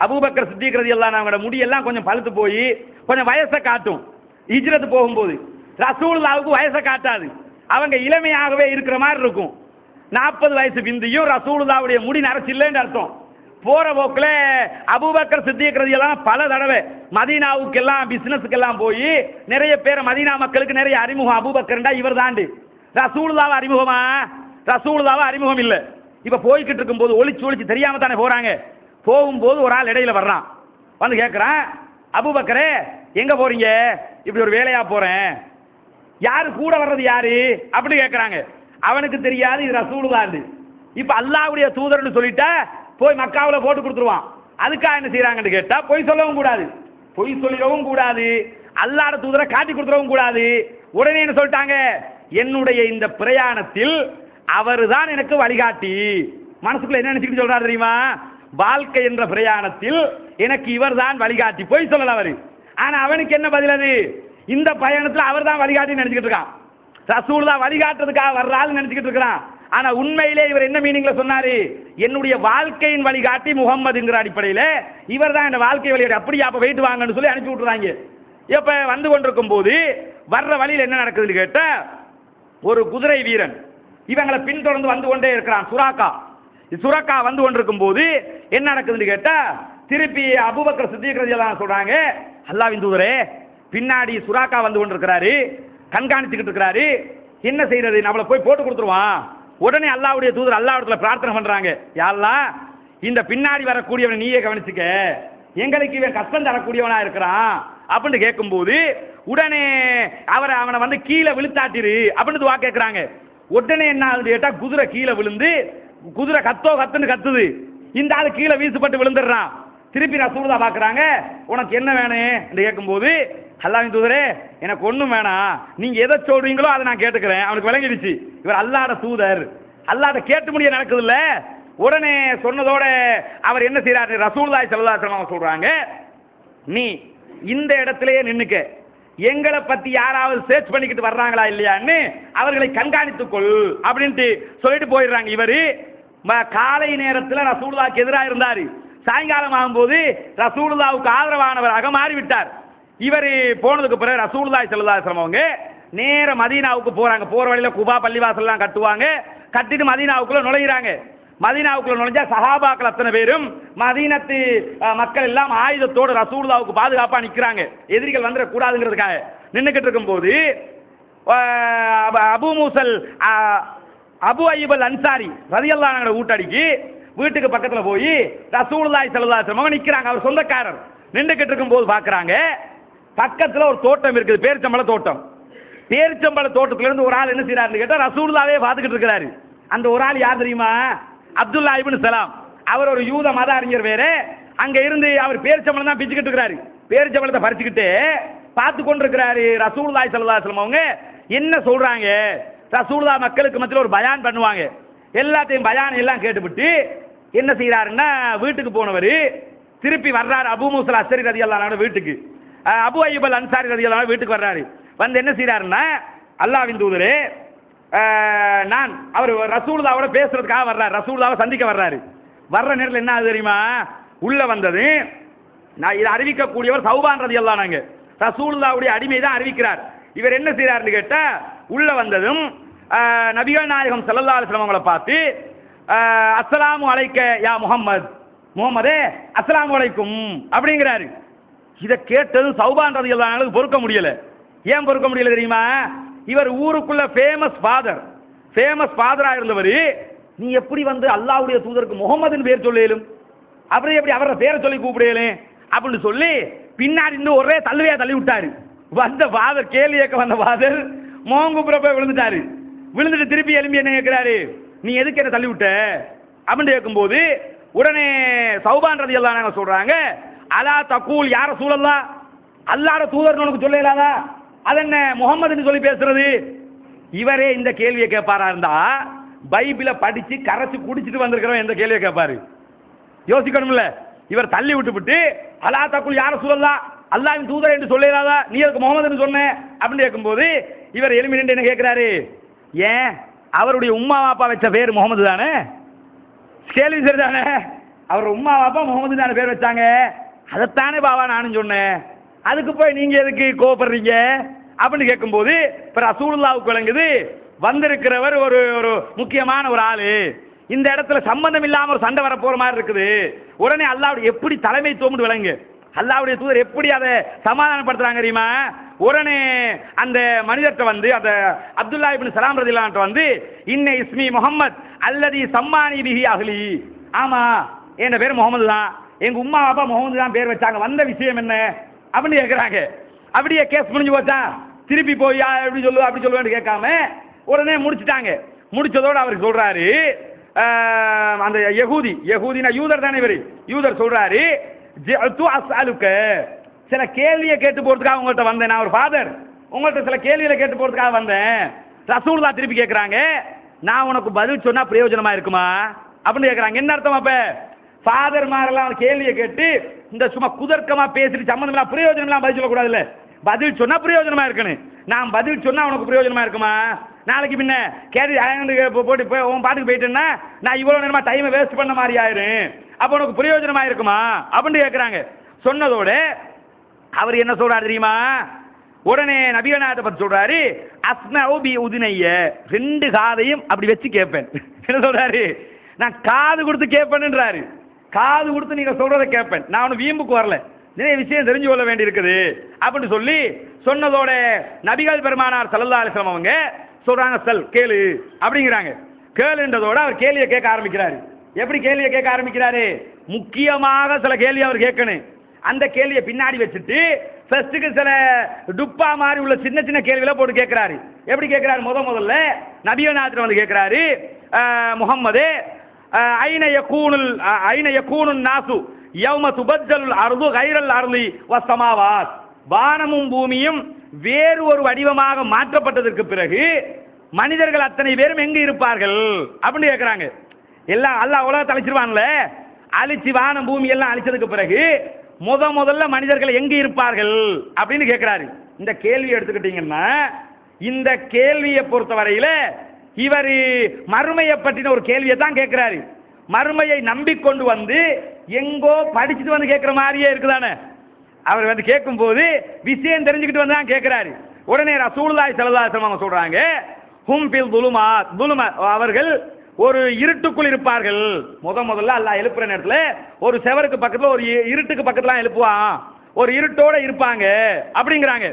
அபூபக்கர் சித்திக் ரலியல்லாஹு அன்ஹு அவங்களோட முடியெல்லாம் கொஞ்சம் பழுத்து போய் கொஞ்சம் வயசை காட்டும். ஹிஜ்ரத் போகும்போது ரசூலுல்லாஹ்வுக்கு வயசை காட்டாது, அவங்க இளமையாகவே இருக்கிற மாதிரி இருக்கும். 40 வயசு பிந்தியும் ரசூலுல்லாஹ்வுடைய முடி நரைச்சில்லைன்னு அர்த்தம். போற போக்கில் அபூபக்கர் சித்திக் ரலியல்லாஹு அன்ஹு பல தடவை மதீனாவுக்கெல்லாம் பிசினஸுக்கெல்லாம் போய் நிறைய பேர் மதீனா மக்களுக்கு நிறைய அறிமுகம். அபூபக்கர்ண்டா இவர் தாண்டு. ரசூலுல்லாஹ் அறிமுகமா? ரசூலுல்லாஹ் அறிமுகம் இல்லை. இப்ப போய்கிட்டு இருக்கும்போது ஒளிச்சு தெரியாம தானே போறாங்க. போகும்போது ஒரு ஆள் இடையில வர்றான், வந்து கேட்கிறான், அபூபக்கரே எங்க போறீங்க? இப்படி ஒரு வேலையா போறேன். யாரு கூட வர்றது யாரு அப்படி கேட்கறாங்க. அவனுக்கு தெரியாது இது ரசூலுல்லாஹ். இப்ப அல்லாஹ்வுடைய தூதர்னு சொல்லிட்டா போய் மக்காவுல போட்டு கொடுத்துருவான். அதுக்காக என்ன செய்யறாங்கன்னு கேட்டா பொய் சொல்லவும் கூடாது, பொய் சொல்லிடவும் கூடாது, அல்லாஹ்வுடைய தூதரை காட்டி கொடுத்துடவும் கூடாது. உடனே என்ன சொல்லிட்டாங்க, என்னுடைய இந்த பிரயாணத்தில் அவர்தான் எனக்கு வழிகாட்டி. மனசுக்குள்ள என்ன நினைச்சுட்டு சொல்றாரு தெரியுமா? வாழ்க்கை என்ற பிரயாணத்தில் எனக்கு இவர் தான் வழிகாட்டி. போய் சொல்லல அவரு. ஆனா அவனுக்கு என்ன பதில்? அது இந்த பயணத்தில் அவர் தான் வழிகாட்டி நினைச்சுக்கிட்டு இருக்கான். ரசூலுல்லாஹ் வழிகாட்டுறதுக்காக வர்றாள் நினைச்சுக்கிட்டு இருக்கிறான். ஆனா உண்மையிலே இவர் என்ன மீனிங்ல சொன்னாரு? என்னுடைய வாழ்க்கையின் வழிகாட்டி முகம்மதுங்கிற அடிப்படையில் இவர் தான் இந்த வாழ்க்கை வழிகாட்டி. அப்படியே அப்ப வெயிட் வாங்கன்னு சொல்லி அனுப்பி விட்டுறாங்க. இப்ப வந்து கொண்டிருக்கும் போது வர்ற வழியில் என்ன நடக்குதுன்னு கேட்டா, ஒரு குதிரை வீரன் இவங்களை பின்தொடர்ந்து வந்து கொண்டே இருக்கிறான். சுராக்கா வந்து கொண்டிருக்கும் போது என்ன நடக்குதுன்னு கேட்டா, திருப்பி அபூபக்கர் சித்திக் ரலியல்லாஹு அன்ஹு சொல்றாங்க, அல்லாஹ்வின் தூதரே பின்னாடி சுராக்கா வந்து கொண்டிருக்கிறாரு, கண்காணிச்சுக்கிட்டு இருக்கிறாரு, என்ன செய்யறது? நம்மளை போய் போட்டு கொடுத்துருவான். உடனே அல்லாஹ்வுடைய தூதர் அல்லாஹ்விடத்துல பிரார்த்தனை பண்றாங்க, யா அல்லாஹ் இந்த பின்னாடி வரக்கூடியவனை நீயே கவனிச்சுக்க, எங்களுக்கு இவன் கஷ்டம் தரக்கூடியவனா இருக்கிறான் அப்படின்னு கேட்கும்போது உடனே அவனை வந்து கீழே விழுத்தாட்டிரு அப்படின்னு துவா கேட்கிறாங்க. உடனே என்ன ஆகுது கேட்டா, குதிரை கீழே விழுந்து குதிரை கத்துன்னு கத்துது. இந்த ஆளு கீழே வீசுப்பட்டு விழுந்துடுறான். திருப்பி ரசூலுல்லாஹ் பார்க்கறாங்க, உனக்கு என்ன வேணும் என்று கேட்கும்போது, அல்லாஹ்வின் தூதரே எனக்கு ஒன்றும் வேணாம், நீங்க எதை சொல்றீங்களோ அதை நான் கேட்டுக்கிறேன். அவனுக்கு விளங்கிடுச்சு இவர் அல்லாஹ்வுடைய தூதர், அல்லாஹ்ட்ட கேட்டு முடிய நடக்குது இல்ல. உடனே சொன்னதோட அவர் என்ன செய்யறாரு? ரசூலுல்லாஹி ஸல்லல்லாஹு அலைஹி வஸல்லம் சொல்றாங்க, நீ இந்த இடத்திலேயே நின்னுக்க, எங்களை பத்தி யாராவது சர்ச் பண்ணிக்கிட்டு வர்றாங்களா இல்லையான்னு அவர்களை கண்காணித்துக்கொள் அப்படின்ட்டு சொல்லிட்டு போயிடுறாங்க. இவரு காலை நேரத்தில் ரசூலுல்லாஹ்க்கு எதிராக இருந்தாரு, சாயங்காலம் ஆகும்போது ரசூலுல்லாஹ்வுக்கு ஆதரவானவராக மாறிவிட்டார். இவர் போனதுக்கு பிறகு ரசூலுல்லாஹி ஸல்லல்லாஹு அலைஹி வஸல்லம் அவங்க நேர மதீனாவுக்கு போறாங்க. போற வழியில குபா பள்ளிவாசல்லாம் கட்டுவாங்க, கட்டிட்டு மதீனாவுக்குள்ள நுழையிறாங்க. மதீனாவுக்குள்ள நுழைஞ்சா சஹாபாக்கள் அத்தனை பேரும் மதீனத்து மக்கள் எல்லாம் ஆயுதத்தோடு ரசூலுல்லாஹ்வுக்கு பாதுகாப்பா நிற்கிறாங்க, எதிரிகள் வந்துட கூடாதுங்கிறதுக்காக நின்றுக்கிட்டு இருக்கும்போது அபு அய்யூப் அல் அன்சாரி ரலியல்லாஹு அன்ஹு ஊட்டடிக்கு வீட்டுக்கு பக்கத்தில் போய் ரசூலுல்லாஹி ஸல்லல்லாஹு அலைஹி வஸல்லம் நிற்கிறாங்க. அவர் சொந்தக்காரர். நின்றுக்கிட்டு இருக்கும்போது பார்க்குறாங்க, பக்கத்தில் ஒரு தோட்டம் இருக்குது, பேரிச்சம்பழ தோட்டம். பேரிச்சம்பழ தோட்டத்திலிருந்து ஒரு ஆள் என்ன செய்யறாருன்னு கேட்டால் ரசூலுல்லாஹ்வே பார்த்துக்கிட்டு இருக்கிறாரு. அந்த ஒரு ஆள் யார் தெரியுமா? அப்துல்லா இப்னு சலாம். அவர் ஒரு யூத மத அறிஞர் வேற. அங்க இருந்து அவர் பேரிச்சம்பழம் தான் பிச்சுக்கிட்டு இருக்கிறாரு. பேரிச்சம்பழத்தை பறிச்சுக்கிட்டு பார்த்து கொண்டிருக்கிறாரு. ரசூலுல்லாஹி ஸல்லல்லாஹு அலைஹி வஸல்லம் அவங்க என்ன சொல்றாங்க? ரசூலுல்லாஹ் மக்களுக்கு மத்தியில் ஒரு பயான் பண்ணுவாங்க. எல்லாத்தையும் பயான் எல்லாம் கேட்டுவிட்டு என்ன செய்யறாருன்னா, வீட்டுக்கு போனவர் திருப்பி வர்றாரு. அபூ மூஸா அஸ்ஸரி ரலியல்லாஹு அன்ஹு வீட்டுக்கு, அபு அய்யூப் அல் அன்சாரி ரலியல்லாஹு அன்ஹு வீட்டுக்கு வர்றாரு. வந்து என்ன செய்யறாருன்னா, அல்லாஹ்வின் தூதரே நான் அவர் ரசூலுல்லாஹ்வோட பேசுறதுக்காக வர்றாரு, ரசூலுல்லாஹ்வை சந்திக்க வர்றாரு. வர்ற நேரத்தில் என்ன ஆகுது தெரியுமா? உள்ள வந்தது நான் இதை அறிவிக்கக்கூடியவர் சௌபான் ரலியல்லாஹு அன்ஹு, ரசூலுல்லாஹ்வுடைய அடிமை தான் அறிவிக்கிறார். இவர் என்ன செய்யறாருன்னு கேட்டா, உள்ள வந்ததும் நபிகள் நாயகம் ஸல்லல்லாஹு அலைஹி வஸல்லம் அவங்களை பார்த்து அஸ்ஸலாமு அலைக்க யா முஹம்மதே அஸ்ஸலாமு அலைக்கும் அப்படிங்கிறாரு. இதை கேட்டதும் சௌபான் ரலியல்லாஹு அன்ஹு பொறுக்க முடியல. ஏன் பொறுக்க முடியல தெரியுமா? இவர் ஊருக்குள்ள ஃபேமஸ் ஃபாதரா இருந்தவர். நீ எப்படி வந்து அல்லாஹ்வுடைய தூதருக்கு முகமதுன்னு பேர் சொல்லேலும், அப்புறம் எப்படி அவரை பேரை சொல்லி கூப்பிடலும் அப்படின்னு சொல்லி பின்னாடி இருந்து ஒரே தள்ளுவையா தள்ளி விட்டாரு. வந்த ஃபாதர், கேள்வி கேட்க வந்த ஃபாதர் மோங்குப்புறப்ப விழுந்துட்டாரு. விழுந்துட்டு திருப்பி எழும்பி என்ன கேட்கிறாரு, நீ எதுக்கு என்ன தள்ளி விட்ட அப்படின்னு கேட்கும்போது உடனே சௌபான் ரலியல்லாஹு அன்ஹு சொல்றாங்க, அலா தகூல் யா ரசூலல்லாஹ், அல்லாஹ்வுடைய தூதர்னு உனக்கு சொல்லலாதா? அது என்ன முகமதுன்னு சொல்லி பேசுறது? இவரே இந்த கேள்வியை கேட்பாரா இருந்தா பைபிளை படிச்சு கரைச்சு குடிச்சிட்டு வந்திருக்கிறவன் எந்த கேள்வியை கேட்பாரு? யோசிக்கணும்ல. இவர் தள்ளி விட்டு அலா தகுல் யார சொல்லலாம், அல்லாஹ்வின் தூதர் என்று சொல்லலாதா, நீ அதுக்கு முகமதுன்னு சொன்ன அப்படின்னு கேட்கும்போது இவர் எழுமி நின்று என்ன கேட்கிறாரு, ஏன் அவருடைய உம்மா அப்பா வச்ச பேர் முகமது தானே, கேள்வி சரிதானே, அவர் உம்மா பாப்பா முகமது தானே பேர் வச்சாங்க, அதைத்தானே பாவா நானும் சொன்னேன், அதுக்கு போய் நீங்க எதுக்கு கோவப்படுறீங்க அப்படின்னு கேட்கும்போது இப்போ ரசூலுல்லாவுக்கு விளங்குது வந்திருக்கிறவர் ஒரு ஒரு முக்கியமான ஒரு ஆளு, இந்த இடத்துல சம்பந்தம் இல்லாமல் ஒரு சண்டை வர போற மாதிரி இருக்குது. உடனே அல்லாஹ்வுடைய எப்படி தலைமைத்துவம்னு விளங்கு, அல்லாஹ்வுடைய தூதர் எப்படி அதை சமாதானப்படுத்துறாங்க தெரியுமா? உடனே அந்த மனிதர்கிட்ட வந்து அந்த அப்துல்லா இப்னு சலாம் ரலியல்லாஹு வந்து இன்ன இஸ்மி முஹம்மத் அல்லதி சம்மானி பிஹி அஹ்லி, ஆமா என் பேர் முகமது தான், எங்க உம்மா அப்பா முகமது தான் பேர் வச்சாங்க, வந்த விஷயம் என்ன அப்படின்னு கேட்குறாங்க. அப்படியே கேஸ் முடிஞ்சு போச்சா, திருப்பி போய் எப்படி சொல்லு அப்படி சொல்லுவேன்னு கேட்காம உடனே முடிச்சுட்டாங்க. முடிச்சதோடு அவருக்கு சொல்றாரு அந்த யகூதினா யூதர் தானே இவர், யூதர் சொல்றாரு சில கேள்வியை கேட்டு போறதுக்காக உங்கள்கிட்ட வந்தேன், நான் ஒரு ஃபாதர் உங்கள்கிட்ட சில கேள்விகளை கேட்டு போறதுக்காக வந்தேன். ரசூலுல்லாஹ் திருப்பி கேட்குறாங்க, நான் உனக்கு பதில் சொன்னா பிரயோஜனமா இருக்குமா அப்படின்னு கேட்குறாங்க. என்ன அர்த்தம்? அப்ப ஃபாதர் மாதிரிலாம் கேள்வியை கேட்டு இந்த சும்மா குதர்க்கமா பேசிட்டு சம்மந்தம் இல்லாம பிரயோஜனம் இல்லாம பதில் சொல்லக்கூடாதுல்ல, பதில் சொன்னா பிரயோஜனமா இருக்கணும். நான் பதில் சொன்னா உனக்கு பிரயோஜனமா இருக்குமா? நாளைக்கு பின்ன கேள்வி போட்டு போய் உன் பாட்டுக்கு போயிட்டேன்னா நான் இவ்வளவு நேரமா டைமை வேஸ்ட் பண்ண மாதிரி ஆயிரும், அப்போ உனக்கு பிரயோஜனமா இருக்குமா அப்படின்னு கேட்குறாங்க. சொன்னதோட அவர் என்ன சொல்றாரு தெரியுமா? உடனே நபிகள் நாயகத்தை பத்தி சொல்றாரு, அஸ்மஉ பி உதுனைய, ரெண்டு காதையும் அப்படி வச்சு கேட்பேன். என்ன சொல்றாரு? நான் காது கொடுத்து கேட்பேன்ன்றாரு, காது கொடுத்து நீங்க சொல்றதை கேட்பேன், நான் ஒன்றும் வீம்புக்கு வரல, நிறைய விஷயம் தெரிஞ்சு கொள்ள வேண்டி இருக்குது அப்படின்னு சொல்லி சொன்னதோட நபிகள் பெருமானார் ஸல்லல்லாஹு அலைஹி வஸல்லம் அவங்க சொல்றாங்க, செல் கேளு அப்படிங்கிறாங்க. கேளுன்றதோட அவர் கேள்வியை கேட்க ஆரம்பிக்கிறாரு. எப்படி கேள்வியை கேட்க ஆரம்பிக்கிறாரு? முக்கியமாக சில கேள்வி அவர் கேட்கணும். அந்த கேள்வியை பின்னாடி வச்சுட்டு ஃபர்ஸ்ட்டுக்கு சில டுப்பா மாதிரி உள்ள சின்ன சின்ன கேள்விகளை போட்டு கேட்கிறாரு. எப்படி கேட்கிறாரு? முதல்ல நபிகள் நாயகத்தை வந்து கேட்கிறாரு, முஹம்மது ஐன யகூனுன் நாசு யௌம துபத்தலுல் அர்து கைரல் அர்லி வஸ்ஸமாவாத், வானமும் பூமியும் வேறு ஒரு வடிவமாக மாற்றப்பட்டதற்கு பிறகு மனிதர்கள் அத்தனை பேரும் எங்க இருப்பார்கள் அப்படின்னு கேட்கிறாங்க. எல்லாம் அல்லாஹ் உலகத்தை அழிச்சிருவான்ல, அழிச்சு வானம் பூமி எல்லாம் அழிச்சதுக்கு பிறகு முதல்ல மனிதர்கள் எங்க இருப்பார்கள் அப்படின்னு கேட்கிறாரு. இந்த கேள்வி எடுத்துக்கிட்டீங்கன்னா இந்த கேள்வியை பொறுத்த வரையில இவர் மறுமையை பற்றின ஒரு கேள்வியை தான் கேட்கிறாரு. மறுமையை நம்பிக்கொண்டு வந்து எங்கோ படிச்சுட்டு வந்து கேட்கிற மாதிரியே இருக்குதானே. அவர் வந்து கேட்கும் போது விஷயம் தெரிஞ்சுக்கிட்டு வந்து தான் கேட்கிறாரு. உடனே ரசூலுல்லாஹி ஸல்லல்லாஹு அலைஹி வஸல்லம் சொல்றாங்க, ஹும் ஃபில் துலுமாத், அவர்கள் ஒரு இருட்டுக்குள் இருப்பார்கள். முதல்ல அல்லாஹ் எழுப்புற நேரத்துல ஒரு செவருக்கு பக்கத்துல ஒரு இருட்டுக்கு பக்கத்துல எழுப்புவான், ஒரு இருட்டோட இருப்பாங்க அப்படிங்கிறாங்க.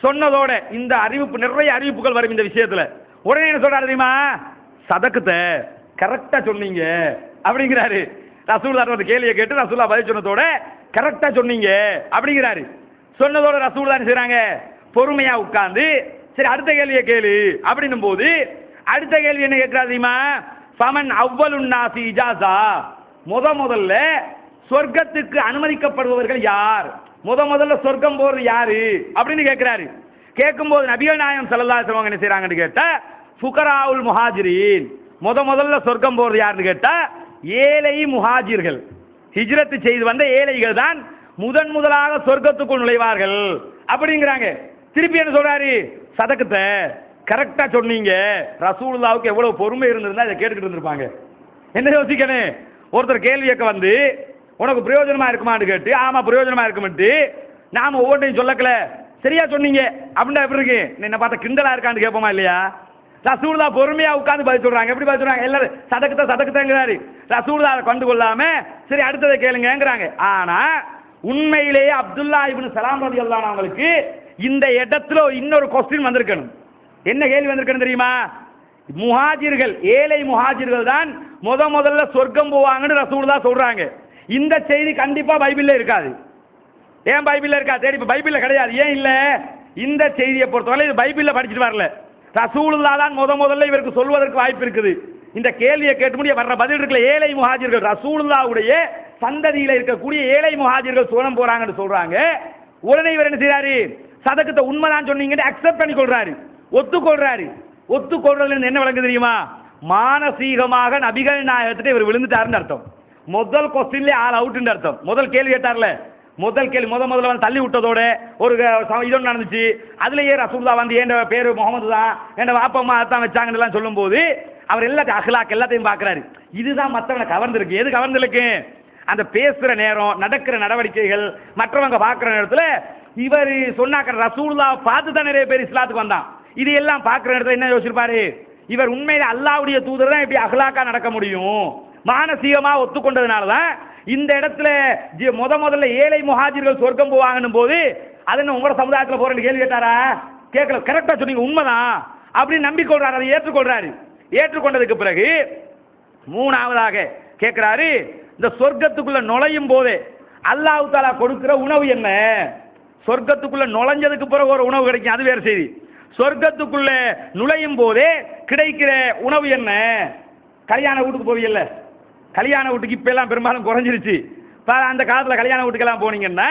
சொன்னதோட இந்த அறிவிப்பு நிறைய அறிவிப்புகள் வரும் இந்த விஷயத்துல. உடனே என்ன சொல்றாரு தெரியுமா? சதக்கத்தை கரெக்டா சொன்னீங்க அப்படிங்கிறாரு. ரசூலுல்லாஹ் ஒரு கேள்வியை கேட்டு ரசூலுல்லாஹ் பதில் சொன்னதோட கரெக்டா சொன்னீங்க அப்படிங்கிறாரு. சொன்னதோட ரசூலுல்லாஹ் என்ன செய்றாங்க? பொறுமையா உட்கார்ந்து சரி அடுத்த கேள்வியை கேளு அப்படின்னும் போது அடுத்த கேள்வி என்ன கேட்கிறாரு தெரியுமா? ஃபமன் அவ்வலுன் நாசி இஜாஸா, முதல்ல சொர்க்கத்துக்கு அனுமதிக்கப்படுபவர்கள் யார், முதல்ல சொர்க்கம் போறது யாரு அப்படின்னு கேட்கிறாரு. கேட்கும்போது நபிகள் நாயகம் ஸல்லல்லாஹு அலைஹி வஸல்லம் என்ன செய்றாங்கன்னு கேட்டா, ஃபுகராவுல் முஹாஜிரின், முதல்ல சொர்க்கம் போறது யாருன்னு கேட்டா ஏழை முஹாஜிர்கள், ஹிஜ்ரத் செய்து வந்த ஏழைகள் தான் முதலாக சொர்க்கத்துக்குள் நுழைவார்கள் அப்படிங்கிறாங்க. திருப்பி என்ன சொல்றாரு? சதக்கத்தை கரெக்டா சொன்னீங்க. ரசூலுல்லாஹ்வுக்கு எவ்வளவு பொறுமை இருந்திருந்தா இதை கேட்டுக்கிட்டு இருந்திருப்பாங்க. என்ன யோசிக்கணும்? ஒருத்தர் கேள்வி கேட்க வந்து உனக்கு பிரயோஜனமா இருக்குமான்னு கேட்டு ஆமா பிரயோஜனமா இருக்குமென்ட்டு நாம ஒவ்வொன்றையும் சொல்லக்கல, சரியா சொன்னீங்க அப்படின்னா எப்படி இருக்கு? என்ன பார்த்தா கிண்டலா இருக்கான்னு கேட்போமா இல்லையா? ரசூலுல்லாஹ் பொறுமையா உட்கார்ந்து பதில் சொல்றாங்க. எப்படி பதில் சொல்றாங்க? எல்லாரும் சதக்கத்தைங்கிறாரு. ரசூலுல்லாஹ் கண்டு கொள்ளாம சரி அடுத்ததை கேளுங்கிறாங்க. ஆனா உண்மையிலேயே அப்துல்லா இப்னு சலாம் ரலியல்லாஹு அன்ஹு அவங்களுக்கு இந்த இடத்துல இன்னொரு கொஸ்டின் வந்திருக்கணும். என்ன கேள்வி வந்திருக்கணும் தெரியுமா? முஹாஜிர்கள், ஏழை முஹாஜிர்கள் தான் முதல்ல சொர்க்கம் போவாங்கன்னு ரசூலுல்லாஹ் சொல்றாங்க. இந்த செய்தி கண்டிப்பா பைபிள்ல இருக்காது. ஏன் பைபிள்ல இருக்கா? தேடி இப்ப பைபிள்ல கிடையாது. ஏன் இல்ல? இந்த செய்தியை பொறுத்தவரை இது பைபிள்ல படிச்சுட்டு வரல. ரசூலுல்லாஹ் தான் முதல்ல இவருக்கு சொல்வதற்கு வாய்ப்பு இருக்குது. இந்த கேள்வியை கேட்டு முடிய வர்ற பதில் இருக்குல்ல, ஏழை முஹாஜிர்கள், ரசூலுல்லாஹ்வுடைய சந்ததியில இருக்கக்கூடிய ஏழை முஹாஜிர்கள் சோனம் போறாங்கன்னு சொல்றாங்க. உடனே இவர் என்ன செய்யறாரு? சதக்கத்தை உண்மைதான் சொன்னீங்கன்னு அக்செப்ட் பண்ணி கொள்றாரு, ஒத்துக்கொள்றாரு. ஒத்துக்கொள்றதுல என்ன விளங்குது தெரியுமா? மானசீகமாக நபிகள் நாயகத்திட்ட இவர் விழுந்துட்டாருன்னு அர்த்தம். முதல் கொஸ்டின்ல ஆல் அவுட்னு அர்த்தம். முதல் கேள்வி கேட்டார்ல, முதல் கேள்வி முதல்ல வந்து தள்ளி விட்டதோட ஒரு இதொன்று நடந்துச்சு. அதுலயே ரசூலுல்லாஹ் வந்து என் பேரு முகமது தான், என் வாப்பா அம்மா அதான் வச்சாங்கன்னு எல்லாம் சொல்லும் போது அவர் எல்லாத்தையும் அஹ்லாக் எல்லாத்தையும் பார்க்கறாரு. இதுதான் மற்றவனை கவர்ந்திருக்கு. எது கவர்ந்திருக்கு? அந்த பேசுற நேரம், நடக்கிற நடவடிக்கைகள், மற்றவங்க பார்க்குற நேரத்தில் இவர் சொன்னாக்க ரசூலுல்லாஹ் பார்த்து தான் நிறைய பேர் இஸ்லாத்துக்கு வந்தான். இது எல்லாம் பார்க்குற நேரத்தில் என்ன யோசிச்சிருப்பாரு, இவர் உண்மையில அல்லாஹ்வுடைய தூதர் தான் இப்படி அஹ்லாக்கா நடக்க முடியும், மானசீகமாக ஒத்துக்கொண்டதுனால தான் இந்த இடத்துல முதல்ல ஏழை முஹாஜிர்கள் சொர்க்கம் போவாங்கன்னும் போது அது என்ன உங்களோட சமுதாயத்தில் போறேன்னு கேள்வி கேட்டாரா? கேட்கல. கரெக்டாக சொன்னீங்க, உண்மைதான் அப்படின்னு நம்பிக்கொள்றாரு, அதை ஏற்றுக்கொள்றாரு. ஏற்றுக்கொண்டதுக்கு பிறகு மூணாவதாக கேட்கிறாரு, இந்த சொர்க்கத்துக்குள்ள நுழையும் போதே அல்லாஹ் தஆலா கொடுக்கிற உணவு என்ன? சொர்க்கத்துக்குள்ள நுழைஞ்சதுக்கு பிறகு ஒரு உணவு கிடைக்கும், அது வேற செய்தி. சொர்க்கத்துக்குள்ள நுழையும் போதே கிடைக்கிற உணவு என்ன? கல்யாண வீட்டுக்கு போவீங்கல்ல, கல்யாண வீட்டுக்கு இப்ப எல்லாம் பெரும்பாலும் குறைஞ்சிருச்சு. அந்த காலத்தில் கல்யாண வீட்டுக்கெல்லாம் போனீங்கன்னா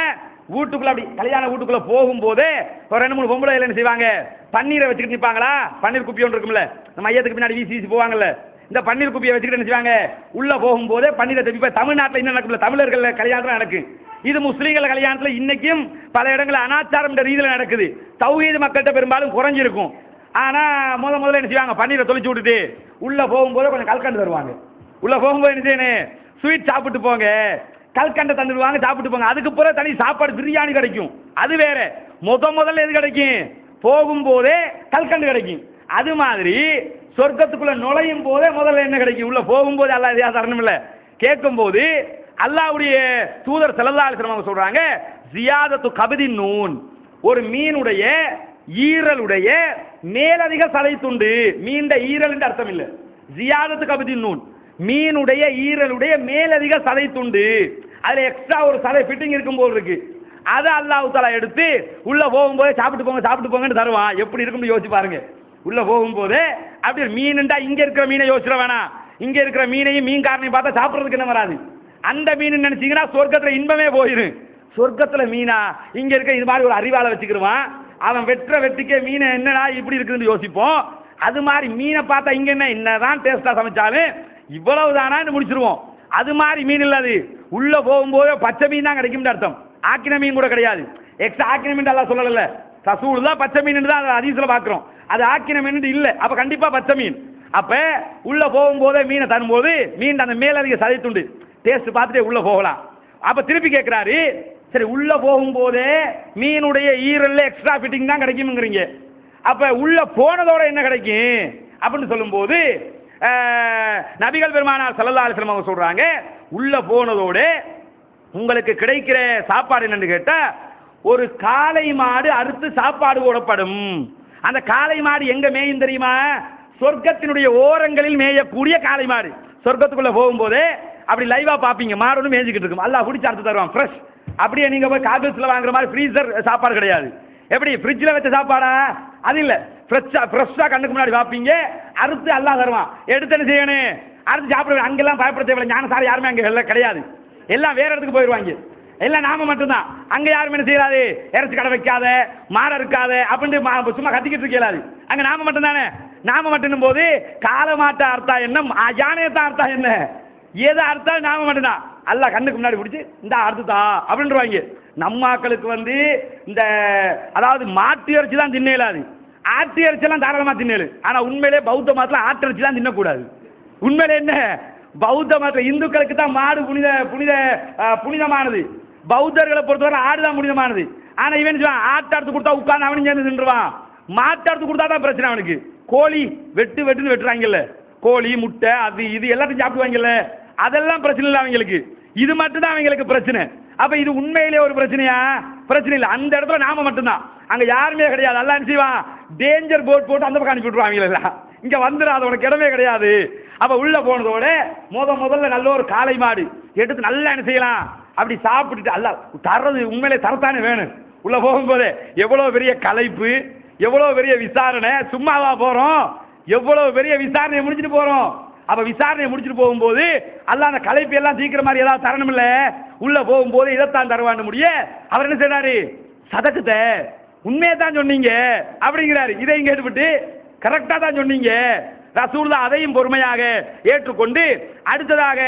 வீட்டுக்குள்ள அப்படி கல்யாண வீட்டுக்குள்ள போகும்போதே ஒரு 2-3 பொம்பளை என்ன செய்வாங்க, பன்னீரை வச்சுக்கிட்டு நிற்பாங்களா, பன்னீர் குப்பி ஒன்று இருக்கும்ல, நம்ம மையத்துக்கு பின்னாடி வீசி போவாங்கல்ல, இந்த பன்னீர் குப்பியை வச்சுக்கிட்டு என்ன செய்வாங்க, உள்ள போகும்போதே பன்னீரை தப்பி. தமிழ்நாட்டில் என்ன நடக்கும்ல, தமிழர்கள் கல்யாணத்தில் நடக்கும். இது முஸ்லீம்கள் கல்யாணத்தில் இன்னைக்கும் பல இடங்களில் அனாச்சாரம் ரீதியில் நடக்குது. தௌஹீத் மக்கள்கிட்ட பெரும்பாலும் குறைஞ்சிருக்கும். ஆனால் முதல்ல என்ன செய்வாங்க, பன்னீரை தொலைச்சி விட்டுட்டு உள்ள போகும்போது கொஞ்சம் கல்கண்டு தருவாங்க. உள்ள போகும்போது என்ன செய்யணும், ஸ்வீட் சாப்பிட்டு போங்க, கல்கண்டை தந்துடுவாங்க, சாப்பிட்டு போங்க. அதுக்கு பிறகு தனி சாப்பாடு பிரியாணி கிடைக்கும், அது வேற. முதல்ல எது கிடைக்கும், போகும்போதே கல்கண்டு கிடைக்கும். அது மாதிரி சொர்க்கத்துக்குள்ள நுழையும் போதே முதல்ல என்ன கிடைக்கும், உள்ள போகும்போது அல்லாஹ் எதையா தரணும் இல்லை. கேட்கும் போது அல்லாஹ்வுடைய தூதர் ஸல்லல்லாஹு அலைஹி வஸல்லம் சொல்றாங்க, ஜியாதத்து கபதின் நூன், ஒரு மீனுடைய ஈரலுடைய மேலதிக சதை துண்டு. மீண்ட ஈரல் என்று அர்த்தம் இல்லை, ஜியாதத்து கபதின் நூன், மீனுடைய ஈரலுடைய மேலதிக சதை துண்டு. அதுல எக்ஸ்ட்ரா ஒரு சதை ஃபிட்டிங் இருக்கும் போது இருக்கு, அதை அல்லாஹ் தஆலா எடுத்து உள்ள போகும்போது சாப்பிட்டு போங்கன்னு தருவான். எப்படி இருக்கும்னு யோசிச்சு பாருங்க. உள்ள போகும்போது அப்படி மீனுண்டா இங்க இருக்கிற மீனை யோசிச்சிட வேணாம், இங்க இருக்கிற மீனையும் மீன்காரனையும் பார்த்தா சாப்பிட்றதுக்கு என்ன வராது. அந்த மீன் நினைச்சீங்கன்னா சொர்க்கத்துல இன்பமே போயிடும். சொர்க்கத்துல மீனா இங்க இருக்க இது மாதிரி ஒரு அறிவாளை வச்சுக்கிடுவான், அவன் வெட்டிக்கே மீனை என்னடா இப்படி இருக்குதுன்னு யோசிப்போம். அது மாதிரி மீனை பார்த்தா இங்க என்னதான் டேஸ்டா சமைச்சாலும் இவ்வளவு தானான்னு முடிச்சிருவோம். அது மாதிரி மீன் இல்லாது உள்ள போகும்போது பச்சை மீன் தான் கிடைக்கும் அர்த்தம், ஆக்கின மீன் கூட கிடையாது. எக்ஸ்ட்ரா ஆக்கின மீன் எல்லாம் சொல்லல, ரசூல் தான் பச்சை மீன் தான் ஹதீஸ்ல பாக்குறோம், அது ஆக்கின மீன் இல்ல. அப்ப கண்டிப்பா பச்சை மீன். அப்ப உள்ள போகும்போதே மீனை தரும்போது மீன் அந்த மேலதிக சதை துண்டு டேஸ்ட் பார்த்துட்டே உள்ள போகலாம். அப்ப திருப்பி கேட்கிறாரு, சரி உள்ள போகும்போதே மீனுடைய ஈரல்ல எக்ஸ்ட்ரா ஃபிட்டிங் தான் கிடைக்கும்ங்கிறீங்க, அப்ப உள்ள போனதோட என்ன கிடைக்கும் அப்படின்னு சொல்லும்போது நபிகள் பெருமானார் ஸல்லல்லாஹு அலைஹி வஸல்லம் அவங்க சொல்றாங்க, உள்ள போனதோட உங்களுக்கு கிடைக்கிற சாப்பாடு என்னன்னு கேட்டா, ஒரு காளை மாடு அறுத்து சாப்பாடு போடப்படும். அந்த காளை மாடு எங்க மேயும் தெரியுமா, சொர்க்கத்தினுடைய ஓரங்களில் மேயக்கூடிய காளை மாடு. சொர்க்கத்துக்குள்ள போகும்போது அப்படி லைவா பாப்பீங்க, மாடு ஒன்று மேய்ஞ்சிக்கிட்டு இருக்கும், அல்லாஹ் பிடிச்சி அறுத்து தருவான் ஃப்ரெஷ். அப்படியே நீங்க போய் காபிஸ்ல வாங்குற மாதிரி ஃப்ரீசர் சாப்பாடு கிடையாது. எப்படி ஃப்ரிட்ஜில் வச்ச சாப்பாடா, அது இல்லை, ஃப்ரெஷ்ஷாக கண்ணுக்கு முன்னாடி பார்ப்பீங்க, அறுத்து அல்லாஹ் தருவான். எடுத்து என்ன செய்யணும், அறுத்து சாப்பிடுவேன். அங்கெல்லாம் பயப்பட தேவையில்லை, ஞான சார் யாருமே அங்கே எல்லாம் கிடையாது, எல்லாம் வேற இடத்துக்கு போயிடுவாங்க, எல்லாம் நாம மட்டும்தான். அங்கே யாருமே என்ன செய்யறாது, இறைச்சி கடை வைக்காத, மாடை இருக்காத அப்படின்னு சும்மா கத்திக்கிட்டு இருக்கலாது. அங்கே நாம மட்டும்தானே, நாம மட்டும் போது கால மாட்டை அர்த்தா என்ன, யானையத்தான் அர்த்தா என்ன, எதை அர்த்தம் நாம மட்டும்தான். அல்லாஹ் கண்ணுக்கு முன்னாடி பிடிச்சி இந்த அர்த்தத்தா அப்படின்றாங்க. நம்ம ஆக்களுக்கு இந்த அதாவது மாட்டு இறைச்சி தான் தின்னலாது, ஆட்டு இறைச்சியெல்லாம் தாராளமாக தின்னலு. ஆனால் உண்மையிலே பௌத்த மதத்தில் ஆட்டு இறைச்சி தான் தின்னக்கூடாது. உண்மையிலே என்ன, பௌத்த மதத்தில் இந்துக்களுக்கு தான் மாடு புனிதமானது, பௌத்தர்களை பொறுத்தவரை ஆடு தான் புனிதமானது. ஆனால் இவன் ஆட்டு அறுத்து கொடுத்தா உட்கார்ந்து அவனும் சேர்ந்து தின்றுவான், மாட்டு அறுத்து கொடுத்தா தான் பிரச்சனை அவனுக்கு. கோழி வெட்டுன்னு வெட்டுறாங்கல்ல, கோழி முட்டை அது இது எல்லாத்தையும் சாப்பிடுவாங்கல்ல, அதெல்லாம் பிரச்சனை இல்லை அவங்களுக்கு, இது மட்டும்தான் அவங்களுக்கு பிரச்சனை. அப்ப இது உண்மையிலே ஒரு பிரச்சனையா, பிரச்சனை இல்லை. அந்த இடத்துல நாம மட்டும்தான், அங்க யாருமே கிடையாது. அல்லாஹ் என்ன செய்வான், டேஞ்சர் போர்ட் போட்டு அந்த பக்கம் அனுப்பி விட்டுருவாங்க, இங்க வந்துடாத உனக்கு இடமே கிடையாது. அப்ப உள்ள போனதோட முதல்ல நல்ல ஒரு காளை மாடு எடுத்து நல்லா என்ன செய்யலாம், அப்படி சாப்பிட்டுட்டு அல்லாஹ் தர்றது உண்மையிலே தரத்தானே வேணும். உள்ள போகும்போது எவ்வளவு பெரிய களைப்பு, எவ்வளவு பெரிய விசாரணை, சும்மாவா போறோம், எவ்வளவு பெரிய விசாரணையை முடிச்சுட்டு போறோம். அப்ப விசாரணையை முடிச்சுட்டு போகும்போது அல்லாஹ் அந்த களைப்பு எல்லாம் தீக்கிற மாதிரி ஏதாவது தரணும் இல்ல, உள்ள போகும்போது இதைத்தான் தருவான்னு முடிய அவர் என்ன செய்யறாரு, சதக்கத்த உண்மையை தான் சொன்னீங்க அப்படிங்கிறாரு. இதையும் கேட்டுவிட்டு கரெக்டா தான் சொன்னீங்க ரசூலுல்லாஹ், அதையும் பொறுமையாக ஏற்றுக்கொண்டு அடுத்ததாக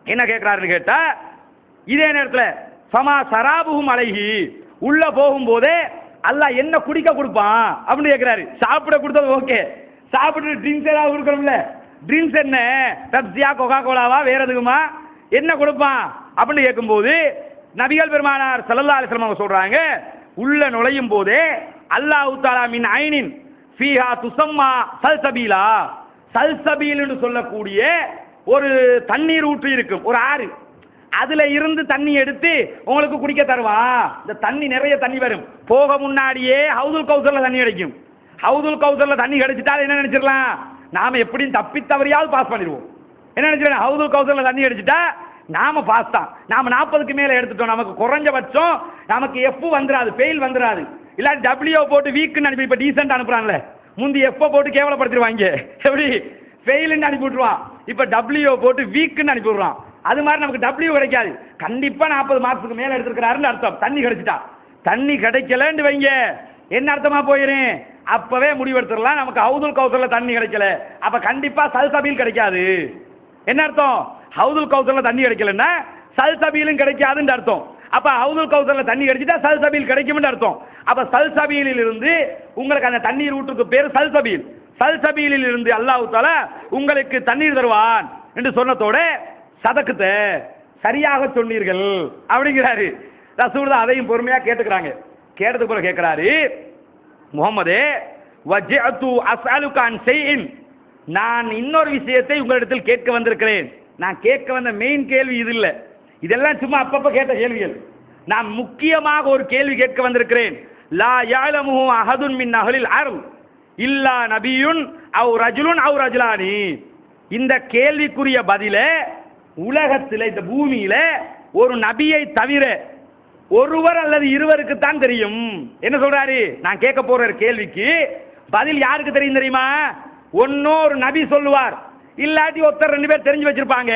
என்ன கேட்கிறாருன்னு கேட்டா, இதே நேரத்தில் ஃபமா சராபுஹும் அலைஹி, உள்ள போகும்போதே அல்லாஹ் என்ன குடிக்க கொடுப்பான் அப்படின்னு கேட்கிறாரு. சாப்பிட கொடுத்தது ஓகே, சாப்பிட்டு ட்ரிங்க்ஸ் ஏதாவது கொடுக்கணும்ல, ட்ரிங்க்ஸ் என்ன பெப்சியா கொக்கா கோலாவா வேற எதுக்குமா, என்ன கொடுப்பான் அப்படின்னு கேட்கும்போது நபிகள் பெருமானார் ஸல்லல்லாஹு அலைஹி வஸல்லம் அவங்க சொல்றாங்க, உள்ள நுழையும் போதே அல்லாஹ் தஆலா மின் ஐனின் ஃபீஹா துஸம்மா சல்சபீலா, சல்சபீல் என்று சொல்லக்கூடிய ஒரு தண்ணீர் ஊற்று இருக்கும், ஒரு ஆறு, அதுல இருந்து தண்ணி எடுத்து உங்களுக்கு குடிக்க தருவான். இந்த தண்ணி நிறைய தண்ணி வரும். போக முன்னாடியே ஹவுதுல் கௌசர்ல தண்ணி கிடைக்கும். ஹவுதுல் கௌசர்ல தண்ணி கிடைச்சிட்டா என்ன நினைச்சிடலாம், நாம எப்படியும் தப்பி தவறியாவது பாஸ் பண்ணிடுவோம். என்ன நினைச்சிடலாம், ஹவுதுல் கௌசர்ல தண்ணி கிடைச்சிட்டா நாம பாஸ் தான். நாம 40க்கு மேல எடுத்துட்டோம், நமக்கு குறைஞ்சபட்சம் நமக்கு எஃப் வந்துராது, ஃபெயில் வந்துராது. இல்லாட்டி டபிள்யூ போட்டு வீக்குன்னு அனுப்பி, இப்ப டீசென்ட் அனுப்புறான்ல, முந்தி எஃப் போட்டு கேவலப்படுத்திடுவாங்க, எப்படி ஃபெயில்னு அனுப்பி விட்டுருவான். இப்ப டபிள்யூ போட்டு வீக்குன்னு அனுப்பி விடுறான். அது மாதிரி நமக்கு டபிள்யூ கிடைக்காது. கண்டிப்பா 40 மார்க்ஸுக்கு மேல எடுத்துக்கிறாருன்னு அர்த்தம். தண்ணி கிடைச்சிட்டா, தண்ணி கிடைக்கலன்னு வைங்க, என்ன அர்த்தமா போயிரும், அப்பவே முடிவெடுத்துடலாம் நமக்கு ஹவுதுல் கௌசர்ல தண்ணி கிடைக்கல, அப்ப கண்டிப்பா சல்சபீல் கிடைக்காது. என்ன அர்த்தம், ஹவுதுல் கௌசர்ல தண்ணி கிடைக்கலன்னா சல்சபீலும் கிடைக்காதுன்னு அர்த்தம். அப்ப ஹவுதுல் கௌசர்ல தண்ணி கிடைச்சிட்டா சல்சபீல் கிடைக்கும்னு அர்த்தம். அப்ப சல்சபீலில் இருந்து உங்களுக்கு அந்த தண்ணீர் ஊற்றுக்கு பேர் சல்சபீல். சல்சபீலில் இருந்து அல்லாஹ் தஆலா உங்களுக்கு தண்ணீர் தருவான் என்று சொன்னதோட சதக்குத்த சரியாக சொன்னீர்கள் அப்படிங்கிறாரு. ரசூலுல்லாஹ் அதையும் பொறுமையா கேட்டுக்கிறாங்க. கேட்டதுக்கு பிறகு கேட்கிறாரு, முஹம்மதே வஜஅது அஸ்அலுக அன் ஷைஇன், நான் இன்னொரு விஷயத்தை உங்களிடத்தில் கேட்க வந்திருக்கிறேன். நான் கேட்க வந்த மெயின் கேள்வி இது இல்லை, இதெல்லாம் சும்மா அப்பப்ப கேட்ட கேள்விகள். நான் முக்கியமாக ஒரு கேள்வி கேட்க வந்திருக்கிறேன். லா யஅலமுஹு அஹதுன் மின் அஹ்லில் அர்த் இல்லா நபியுன் அவ் ரஜுலுன் அவ் ரஜுலானி. இந்த கேள்விக்குரிய பதிலே உலகத்தில் இந்த பூமியில ஒரு நபியை தவிர ஒருவர் அல்லது இருவருக்கு தான் தெரியும். என்ன சொல்றாரு, நான் கேட்க போற கேள்விக்கு பதில் யாருக்கு தெரியும் தெரியுமா, ஒன்னொரு நபி சொல்லுவார், இல்லாட்டி ஒருத்தர் 2 பேர் தெரிஞ்சு வச்சிருப்பாங்க.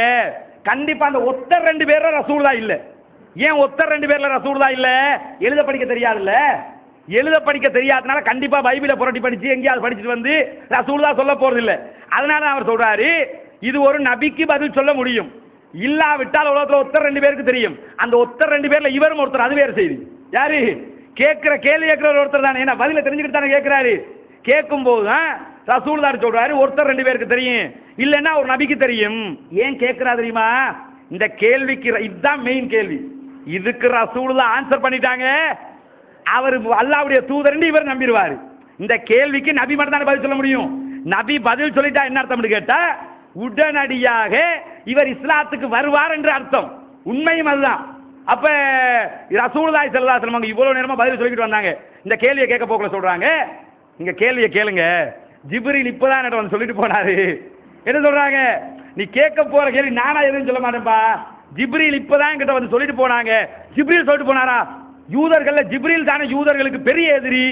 கண்டிப்பா அந்த ஒருத்தர் 2 பேர்ல ரசூலுல்லாஹ் இல்ல. ஏன் ஒருத்தர் 2 பேர்ல ரசூலுல்லாஹ் இல்ல, எழுத படிக்க தெரியாதுல்ல. எழுத படிக்க தெரியாதனால கண்டிப்பா பைபிளை புரட்டி படிச்சு எங்கேயாவது படிச்சுட்டு வந்து ரசூலுல்லாஹ் சொல்ல போறது இல்ல. அதனால அவர் சொல்றாரு, இது ஒரு நபிக்கு பதில் சொல்ல முடியும், இல்லாவிட்டால் உலகத்தில் ஒருத்தர் 2 பேருக்கு தெரியும். அந்த ஒருத்தர் 2 பேர்ல இவரும் ஒருத்தர், அது வேற செய்தி. யாரு கேட்கிற கேள்வி கேட்கிற ஒருத்தர் தானே, ஏன்னா பதில தெரிஞ்சுக்கிட்டு தானே கேட்கிறாரு. கேட்கும் போது தான் ரசூலுல்லாஹ் சொல்றாரு, ஒருத்தர் 2 பேருக்கு தெரியும், இல்லைன்னா ஒரு நபிக்கு தெரியும். ஏன் கேட்கிறா தெரியுமா, இந்த கேள்விக்கு இதுதான் மெயின் கேள்வி. இதுக்கு ரசூலுல்லாஹ் ஆன்சர் பண்ணிட்டாங்க. அவர் அல்லாஹ்வுடைய தூதர்னு இவர் நம்பிடுவார். இந்த கேள்விக்கு நபி மட்டும் தான் பதில் சொல்ல முடியும். நபி பதில் சொல்லிட்டா என்ன அர்த்தம் கேட்டா, உடனடியாக இவர் இஸ்லாத்துக்கு வருவார் என்று அர்த்தம். உண்மையும் அதுதான். அப்ப ரசூலுல்லாஹி ஸல்லல்லாஹு அலைஹி வஸல்லம் இவ்வளவு நேரமா பதில் சொல்லிட்டு வந்தாங்க. இந்த கேள்வியை கேட்க போகல சொல்றாங்க, நீங்க கேள்வியை கேளுங்க, ஜிப்ரீல் இப்பதான் என்கிட்ட வந்து சொல்லிட்டு போனாரு. என்ன சொல்றாங்க, நீ கேட்க போற கேள்வி நானா எதுவும் சொல்ல மாட்டேன்பா, ஜிப்ரீல் இப்பதான் என்கிட்ட வந்து சொல்லிட்டு போனாங்க. ஜிப்ரீல் சொல்லிட்டு போனாரா, யூதர்கள்ல ஜிப்ரீல் தானே யூதர்களுக்கு பெரிய எதிரி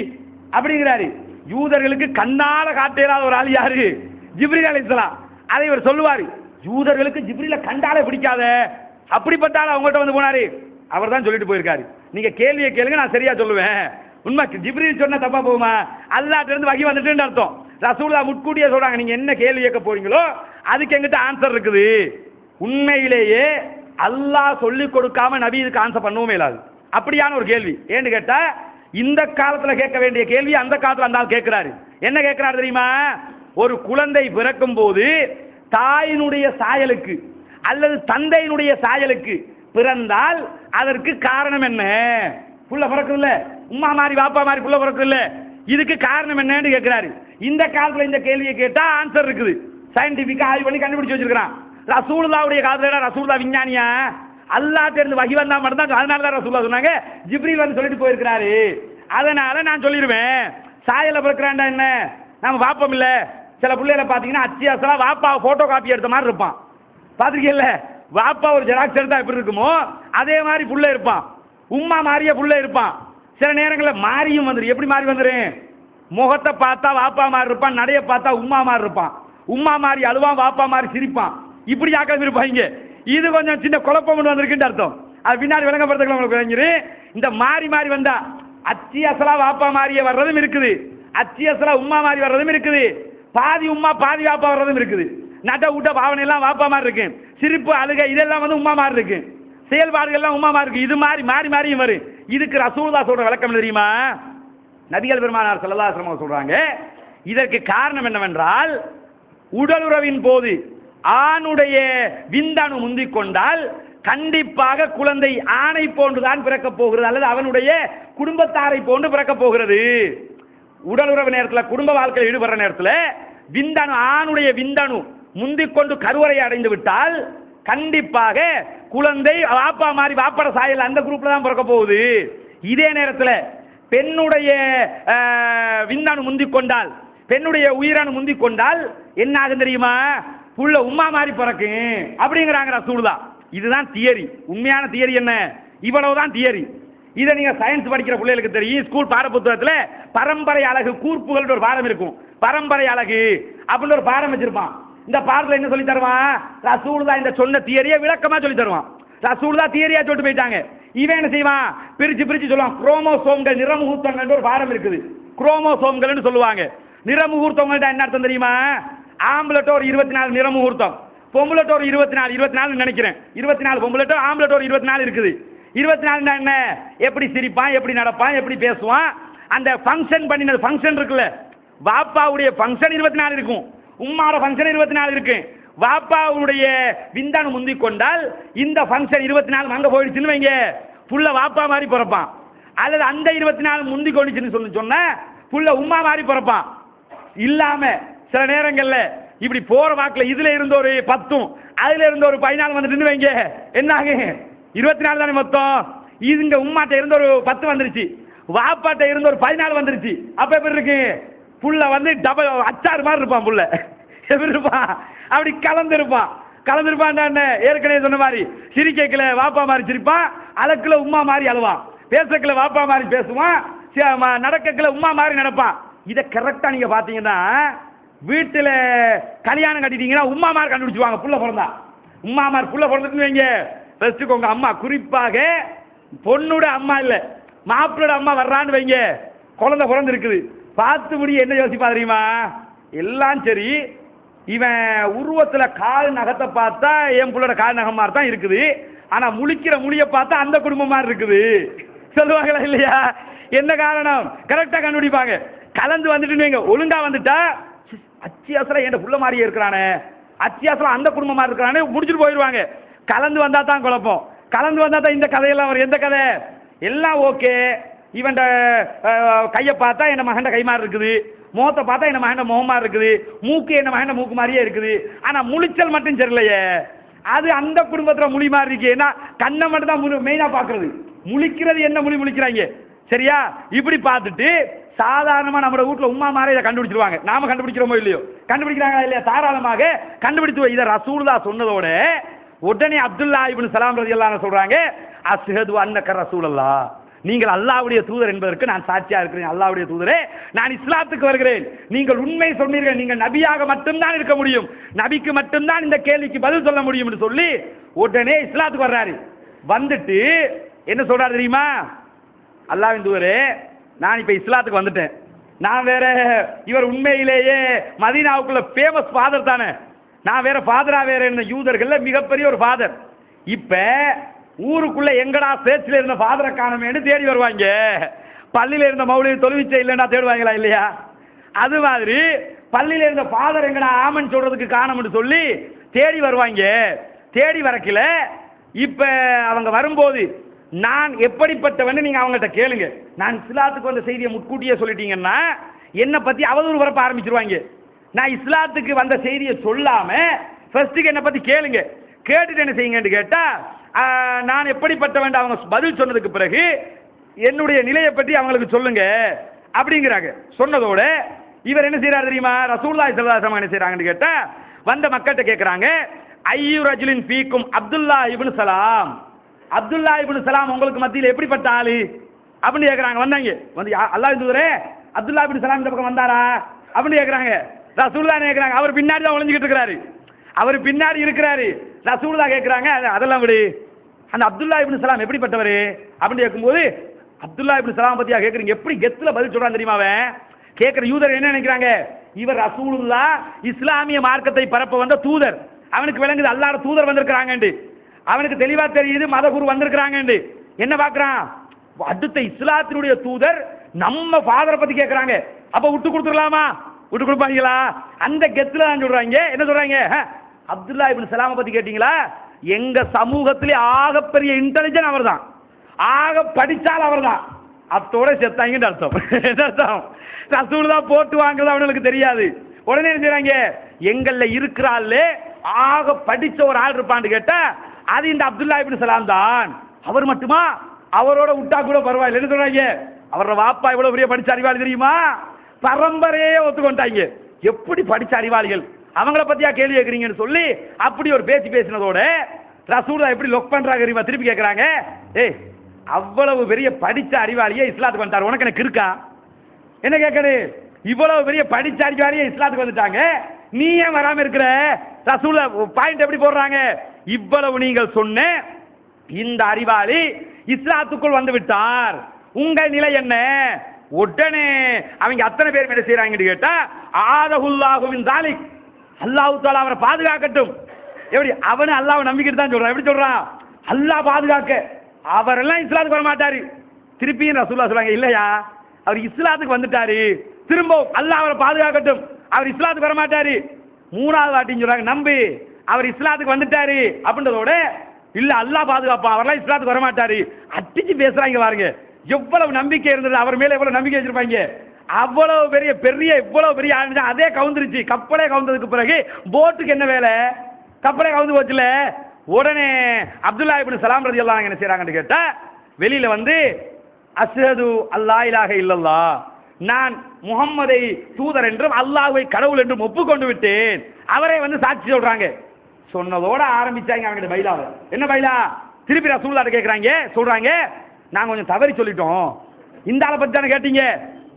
அப்படிங்கிறாரு. யூதர்களுக்கு கண்ணால காட்டேறாத ஒரு ஆள் யாரு, ஜிப்ரீல் அலைஹிஸ்ஸலாம். அதை இவர் சொல்லுவாரு, யூதர்களுக்கு ஜிப்ரீல கண்டாலே பிடிக்காத, அப்படிப்பட்ட ஆள் அவங்கள்ட்ட வந்து போனாரு. அவர் தான் சொல்லிட்டு போயிருக்காரு. நீங்க கேள்வியை கேளுங்க, நான் சரியா சொல்லுவேன். உண்மை ஜிப்ரீல் சொன்னா தப்பா போகுமா, அல்லாஹ்ட்ட இருந்து வகி வந்துட்டுன்னு அர்த்தம். ரசூலுல்லாஹ் முட்கூட்டியே சொல்றாங்க, நீங்க என்ன கேள்வி கேட்க போறீங்களோ அதுக்கு எங்கிட்ட ஆன்சர் இருக்குது. உண்மையிலேயே அல்லாஹ் சொல்லி கொடுக்காம நபி இதுக்கு ஆன்சர் பண்ணவும் இல்லாது. அப்படியான ஒரு கேள்வி. ஏன்னு கேட்டா, இந்த காலத்துல கேட்க வேண்டிய கேள்வி அந்த காலத்துல அந்த ஆள் கேட்கிறாரு. என்ன கேட்கிறாரு தெரியுமா, ஒரு குழந்தை பிறக்கும் போது தாயினுடைய சாயலுக்கு அல்லது தந்தையினுடைய சாயலுக்கு பிறந்தால் அதற்கு காரணம் என்ன? புள்ள பிறக்கும் இல்ல, உம்மா மாதிரி பாப்பா மாதிரி புள்ள பிறக்கும் இல்ல, இதுக்கு காரணம் என்னன்னு கேட்கிறாரு. இந்த காலத்துல இந்த கேள்வியை கேட்டா ஆன்சர் இருக்குது. சயின்டிபிக்கா ஆய்வு பண்ணி கண்டுபிடிச்சு வச்சிருக்கான். ரசூலுல்லாஹ்வுடைய காலத்துல ரசூலுல்லாஹ் விஞ்ஞானியா, அல்லாஹ்ட்ட இருந்து வகி வந்தா மட்டும் தான். அதனால தான் ரசூலுல்லாஹ் சொன்னாங்க, ஜிப்ரீல் வந்து சொல்லிட்டு போயிருக்கிறாரு. அதனால நான் சொல்லிடுவேன், சாயல பிறக்கிறான்டா என்ன, நம்ம பாப்போம் இல்ல. சில பிள்ளைகளை பாத்தீங்கன்னா அச்சியாசலா வாப்பா போட்டோ காப்பி எடுத்த மாதிரி இருப்பான். பாத்துருக்கீல்ல, வாப்பா ஒரு ஜெராக்ஸ் எடுத்தா எப்படி இருக்குமோ அதே மாதிரி புள்ள இருப்பான். உம்மா மாறிய புள்ள இருப்பான். சில நேரங்களில் மாறியும் வந்துடும். எப்படி மாறி வந்துடும், முகத்தை பார்த்தா வாப்பா மாதிரி இருப்பான், நடைய பார்த்தா உம்மா மாதிரி இருப்பான். உம்மா மாதிரி அழுவான், வாப்பா மாதிரி சிரிப்பான். இப்படி ஆக்கள் இருப்பாங்க. இது கொஞ்சம் சின்ன குழப்பம் கொண்டு வந்திருக்குன்னு அர்த்தம். அது பின்னாடி விளங்கப்படுத்துக்கலாம் உங்களுக்கு விளங்கிரு. இந்த மாறி மாறி வந்தா அச்சி அசலா வாப்பா மாறிய வர்றதும் இருக்குது, அச்சி அசலா உம்மா மாறி வர்றதும் இருக்குது, பாதி உம்மா பாதி வாப்பா வர்றதும் இருக்குது. நட்ட ஊட்ட பாவனை எல்லாம் வாப்பா மாதிரி இருக்கு, சிரிப்பு அழுகை இதெல்லாம் வந்து உம்மா மாதிரி இருக்கு, செயல்பாடுகள் எல்லாம் உம்மா மாதிரி இருக்கு. இது மாறி மாறி மாறியும் வரும். இதுக்கு ரசூலுல்லாஹ் சொல்ற விளக்கம் தெரியுமா, நபிகள் பெருமானார் ஸல்லல்லாஹு அலைஹி வஸல்லம் சொல்றாங்க, இதற்கு காரணம் என்னவென்றால் உடலுறவின் போது ஆணுடைய விந்தணு முந்திக் கொண்டால் கண்டிப்பாக குழந்தை ஆணை போன்றுதான் பிறக்கப் போகிறது, அல்லது அவனுடைய குடும்பத்தாரை போன்று பிறக்கப் போகிறது. உடலுறவு நேரத்தில், குடும்ப வாழ்க்கையில் ஈடுபடுற நேரத்தில் விந்தணு, ஆணுடைய விந்தணு முந்திக் கொண்டு கருவறை அடைந்து விட்டால் கண்டிப்பாக குழந்தை வாப்பா மாதிரி வாப்பட சாயல் அந்த குரூப்ல தான் பிறக்க போகுது. இதே நேரத்தில் பெண்ணுடைய விந்தணு முந்திக் கொண்டால், பெண்ணுடைய உயிரணு முந்திக் கொண்டால் என்ன ஆகும் தெரியுமா? புள்ள உம்மா மாதிரி பிறக்கும் அப்படிங்கிறாங்க ரசூலுல்லாஹ். இதுதான் தியரி. உண்மையான தியரி என்ன? இவ்வளவுதான் தியரி. இதை நீங்க சயின்ஸ் படிக்கிற பிள்ளைகளுக்கு தெரியும். ஸ்கூல் பாடப்புத்தகத்தில் பரம்பரை அழகு கூர்ப்புகள் ஒரு பாடம் இருக்கும். பரம்பரை அழகு அப்படின்னு ஒரு பாடம் வச்சிருப்பான். இந்த பாடத்தில் என்ன சொல்லி தருவான்? ரசூலுல்லாஹ் இந்த சொன்ன தியரியை விளக்கமா சொல்லி தருவான். ரசூலுல்லாஹ் தியரியா சொல்லிட்டு போயிட்டாங்க. இவன் என்ன செய்வான்? பிரிச்சு பிரிச்சு சொல்லுவான். குரோமோசோம்கள் நிறமுகூர்த்தங்கள் ஒரு பாடம் இருக்குது. குரோமோசோம்கள் சொல்லுவாங்க. நிறமுகூர்த்தங்கள் என்ன அர்த்தம் தெரியுமா? ஆம்பளட்டோ ஒரு 24 நிறமுகூர்த்தம், பொம்பளட்டோ ஒரு 24 நினைக்கிறேன். 24 பொம்பளட்டோ, ஆம்பளட்டோ ஒரு 24 இருக்குது. 24 என்ன? எப்படி சிரிப்பான், எப்படி நடப்பான், எப்படி பேசுவான், அந்த ஃபங்க்ஷன் பண்ணினது ஃபங்க்ஷன் இருக்குல்ல, வாப்பாவுடைய ஃபங்க்ஷன் 24 இருக்கும், உம்மாவோட ஃபங்க்ஷன் 24 இருக்கு. வாப்பாவுடைய விந்தணு முந்திக் கொண்டால் இந்த ஃபங்க்ஷன் 24 அங்க போயிடுச்சுன்னு வைங்க, புள்ள வாப்பா மாதிரி பிறப்பான். அல்லது அந்த 24 முந்தி கொண்டுச்சுன்னு சொன்ன புள்ள உம்மா மாதிரி பிறப்பான். இல்லாம சில நேரங்கள்ல இப்படி போற வாக்குல இதுல இருந்த ஒரு 10 அதுல இருந்த ஒரு 14 வந்துட்டு வைங்க, என்ன ஆகும்? 24 தானே மொத்தம். இதுங்க உம்மாட்ட இருந்த ஒரு 10 வந்துருச்சு, வாப்பாட்ட இருந்த ஒரு 14 வந்துருச்சு. அப்ப எப்படி இருக்கு? புள்ள வந்து டபுள் அச்சாறு மாதிரி இருப்பான். புள்ள எப்படி இருப்பான்? அப்படி கலந்துருப்பான். ஏற்கனவே சொன்ன மாதிரி சிரிக்கல வாப்பா மாதிரி சிரிப்பான், அலக்குல உம்மா மாதிரி அழுவான், பேசக்கல வாப்பா மாதிரி பேசுவான், நடக்கல உம்மா மாதிரி நடப்பான். இதை கரெக்டா நீங்க பாத்தீங்கன்னா வீட்டுல கல்யாணம் கட்டிட்டீங்கன்னா உம்மா மாதிரி கண்டுபிடிச்சுவாங்க. புள்ள பிறந்தா உம்மா மாதிரி புள்ள பிறந்துட்டு வைங்க, வச்சுக்கோங்க. அம்மா குறிப்பாக பொண்ணோட அம்மா இல்ல மாப்பிளோட அம்மா வர்றான்னு வைங்க, குழந்தை பிறந்து இருக்குது, பார்த்து முடி என்ன யோசிப்பா தெரியுமா? எல்லாம் சரி, இவன் உருவத்துல கால் நகத்தை பார்த்தா என் புள்ளோட கால் நகம் மாதிரி தான் இருக்குது, ஆனா முழிக்கிற மொழியை பார்த்தா அந்த குடும்பம் மாதிரி இருக்குது சொல்லுவாங்களா இல்லையா? என்ன காரணம்? கரெக்டா கண்டுபிடிப்பாங்க. கலந்து வந்துட்டு ஒழுங்கா வந்துட்டா அச்சியாசல என் புள்ள மாதிரியே இருக்கிறானே, அச்சியாசல அந்த குடும்பம் மாதிரி இருக்கிறானே முடிச்சுட்டு போயிடுவாங்க. கலந்து வந்தா தான் குழப்பம். கலந்து வந்தா தான் இந்த கதையெல்லாம் வரும். எந்த கதை? எல்லாம் ஓகே, இவன் கையை பார்த்தா என்ன மகண்ட கை மாதிரி இருக்குது, முகத்தை பார்த்தா என்ன மகண்ட முகம் மாதிரி இருக்குது, மூக்கு என்ன மகண்ட மூக்கு மாதிரியே இருக்குது, ஆனா முழிச்சல் மட்டும் சரியில்லையே, அது அந்த குடும்பத்துல மொழி மாதிரி இருக்கு. ஏன்னா கண்ணை மட்டும் தான் மெயினா பாக்குறது, முழிக்கிறது என்ன மொழி முழிக்கிறாங்க. சரியா? இப்படி பார்த்துட்டு சாதாரணமா நம்ம வீட்டுல உம்மா மாதிரி இதை கண்டுபிடிச்சிருவாங்க. நாம கண்டுபிடிக்கிறோமோ இல்லையோ, கண்டுபிடிக்கிறாங்களா இல்லையா? தாராளமாக கண்டுபிடித்து இதை ரசூலுல்லாஹ் சொன்னதோட உடனே அப்துல்லாஹ் இப்னு சலாம் ரலியல்லாஹு அன்ஹு சொல்றாங்க, அஷ்ஹது அன்னக ரசூலுல்லாஹ், நீங்கள் அல்லாஹ்வுடைய தூதர் என்பதற்கு நான் சாட்சியா இருக்கிறேன். அல்லாஹ்வுடைய தூதரே, நான் இஸ்லாத்துக்கு வருகிறேன். நீங்கள் உண்மை சொன்னீர்கள், நீங்கள் நபியாக மட்டும்தான் இருக்க முடியும், நபிக்கு மட்டும்தான் இந்த கேள்விக்கு பதில் சொல்ல முடியும் என்று சொல்லி உடனே இஸ்லாத்துக்கு வர்றாரு. வந்துட்டு என்ன சொல்றாரு தெரியுமா? அல்லாஹ்வின் தூதரே, நான் இப்ப இஸ்லாத்துக்கு வந்துட்டேன். நான் வேற, இவர் உண்மையிலேயே மதீனாவுக்குள்ள ஃபேமஸ் ஃபாதர் தானே, நான் வேற ஃபாதரா வேற இருந்த யூதர்கள்ல மிகப்பெரிய ஒரு ஃபாதர். இப்ப ஊருக்குள்ள எங்கடா சேர்ச்சில இருந்த ஃபாதரை காணமேன்னு தேடி வருவாங்க. பள்ளியில இருந்த மௌலியை தொழுவிச்சை இல்லைன்னா தேடுவாங்களா இல்லையா? அது மாதிரி பள்ளியில இருந்த ஃபாதர் எங்கடா ஆமன் சொல்றதுக்கு காணம்னு சொல்லி தேடி வருவாங்க. தேடி வரக்கல இப்ப அவங்க வரும்போது நான் எப்படிப்பட்டவன்னு நீங்க அவங்கள்ட்ட கேளுங்க. நான் இஸ்லாத்துக்கு வந்த செய்தியை முன்கூட்டியே சொல்லிட்டீங்கன்னா என்னை பத்தி அவதூறு வரப்ப ஆரம்பிச்சிருவாங்க. நான் இஸ்லாத்துக்கு வந்த செய்தியை சொல்லாம ஃபர்ஸ்ட்டுக்கு என்னை பத்தி கேளுங்க. கேட்டுட்டு என்ன செய்யுங்கன்னு கேட்டா நான் எப்படிப்பட்டவன் அவங்க பதில் சொன்னதுக்கு பிறகு என்னுடைய நிலையை பற்றி அவங்களுக்கு சொல்லுங்க அப்படிங்கிறாங்க. சொன்னதோட இவர் என்ன செய்யறாரு தெரியுமா? ரசூலுல்லாஹி ஸல்லல்லாஹு அலைஹி வஸல்லம் என்ன செய்யறாங்கன்னு கேட்டா வந்த மக்கள்கிட்ட கேட்கறாங்க, ஐயு ரஜுலின் ஃபீக்கும் அப்துல்லாஹ் இப்னு சலாம், அப்துல்லாஹ் இப்னு சலாம் உங்களுக்கு மத்தியில் எப்படிப்பட்ட ஆளு அப்படின்னு கேட்கறாங்க. வந்தாங்க வந்து அல்லாஹ்வின் தூதரே, அப்துல்லாஹ் இப்னு சலாம் இந்த பக்கம் வந்தாரா அப்படின்னு கேட்கறாங்க. ரசூலுல்லாஹ் கேட்கறாங்க, அவர் பின்னாடி தான் ஒளிஞ்சிக்கிட்டு இருக்கிறாரு, அவர் பின்னாடி இருக்கிறாரு. ரசூலுல்லாஹ் கேட்கறாங்க, அதெல்லாம் விடு, அந்த அப்துல்லாஹ் இப்னு சலாம் எப்படிப்பட்டவர் அப்படின்னு கேட்கும்போது, அப்துல்லாஹ் இப்னு சலாம் பத்தியா கேட்கறீங்க, எப்படி கெத்துல பதில் சொல்றான் தெரியுமா? அவன் கேட்கிற யூதர் என்ன நினைக்கிறாங்க, இவர் ரசூலுல்லாஹ் இஸ்லாமிய மார்க்கத்தை பரப்ப வந்த தூதர், அவனுக்கு விளங்குது அல்லாஹ்வுடைய தூதர் வந்திருக்கிறாங்க, அவனுக்கு தெளிவா தெரியுது மத குரு வந்திருக்கிறாங்க. என்ன பார்க்கறான், அடுத்த இஸ்லாத்தினுடைய தூதர் நம்ம ஃபாதரை பத்தி கேட்கறாங்க, அப்ப விட்டு கொடுத்துடலாமா? விட்டு கொடுப்பாங்களா? அந்த கெத்துல தான் சொல்றாங்க. என்ன சொல்றாங்க, அப்துல்லா இப்னு சலாமை பத்தி கேட்டீங்களா? எங்க சமூகத்திலே ஆகப்பெரிய இன்டெலிஜென்ட் அவர் தான், ஆக படிச்சால் அவர் தான். அத்தோட செத்தாங்கன்னு அர்த்தம். அர்த்தம் ரசூல் தான் போட்டு வாங்குறது அவனுக்கு தெரியாது. உடனே என்ன செய்றாங்க, எங்கள்ல இருக்கிறாள் ஆக படிச்ச ஒரு ஆள் இருப்பான்னு கேட்டா அது இந்த அப்துல்லா இப்னு சலாம் தான். அவர் மட்டுமா? அவரோட விட்டா கூட பரவாயில்லை. என்ன சொல்றாங்க, அவரோட வாப்பா எவ்வளவு பெரிய படிச்ச அறிவாளி தெரியுமா? பரம்பரையே ஒத்துக்கொண்டாங்க. எப்படி படிச்ச அறிவாளிகள், அவங்கள பத்தியா கேள்வி கேட்கறீங்கன்னு சொல்லி அப்படி ஒரு பேச்சு பேசினதோட ரசூலா எப்படி லொக் பண்றாங்க தெரியுமா? திருப்பி கேட்கறாங்க, ஏய் அவ்வளவு பெரிய படிச்ச அறிவாளியே இஸ்லாத்துக்கு வந்துட்டார், உனக்கு எனக்கு இருக்கா? என்ன கேட்கணும், இவ்வளவு பெரிய படிச்ச அறிவாளியே இஸ்லாத்துக்கு வந்துட்டாங்க, நீ ஏன் வராம இருக்கிற? ரசூலா பாயிண்ட் எப்படி போடுறாங்க, இவ்வளவு நீங்கள் சொன்ன இந்த அறிவாளி இஸ்லாத்துக்குள் வந்து விட்டார், உங்கள் நிலை என்ன? உடனே அவங்க அத்தனை பேர் என்ன செய்யறாங்கன்னு கேட்டா ஆதகுல்லாஹுவின் தாலிக், அல்லாஹ் தஆலா அவரை பாதுகாக்கட்டும். எப்படி அவனு அல்லாஹ் நம்பிக்கிட்டு தான் சொல்றான். எப்படி சொல்றான், அல்லாஹ் பாதுகாக்க, அவரெல்லாம் இஸ்லாத்துக்கு வர மாட்டாரு. திருப்பியும் ரசூலுல்லாஹ் சொல்றாங்க, இல்லையா அவர் இஸ்லாத்துக்கு வந்துட்டாரு, திரும்ப அல்லாஹ் அவரை பாதுகாக்கட்டும், அவர் இஸ்லாத்துக்கு வர மாட்டாரு. மூணாவது வாட்டின்னு சொல்றாங்க, நம்பு அவர் இஸ்லாத்துக்கு வந்துட்டாரு அப்படின்றதோட இல்ல அல்லாஹ் பாதுகாப்பான், அவரெல்லாம் இஸ்லாத்துக்கு வர மாட்டாரு. அடிச்சு பேசுறாங்க பாருங்க, எவ்வளவு நம்பிக்கை இருந்தது அவர் மேல, எவ்வளவு நம்பிக்கை வச்சிருப்பாங்க. அவ்வளவு பெரிய இவ்வளவு பெரிய ஆள் அதே கவுந்துருச்சு. கப்பலே கவுந்ததுக்கு பிறகு போட்டுக்கு என்ன வேலை, கப்பலே கவுந்து போச்சுல. உடனே அப்துல்லா இப்னு சலாம் ரலியல்லாஹு அன்ஹு என்ன செய்றாங்கன்னு கேட்டா வெளியில வந்து அஷ்ஹது அல்லா இலாஹ இல்லல்லாஹ், நான் முஹம்மதை தூதர் என்றும் அல்லாஹ்வை கடவுள் என்றும் ஒப்புக்கொண்டு விட்டேன், அவரே வந்து சாட்சி சொல்றாங்க. சொன்னதோட ஆரம்பிச்சாங்க அவங்க பைலாவை. என்ன பைலா? திருப்பி ரசூலுல்லாஹ் கேட்கறாங்க, சொல்றாங்க நாங்க கொஞ்சம் தவறி சொல்லிட்டோம், இந்த ஆளை பத்தி தானே கேட்டீங்க,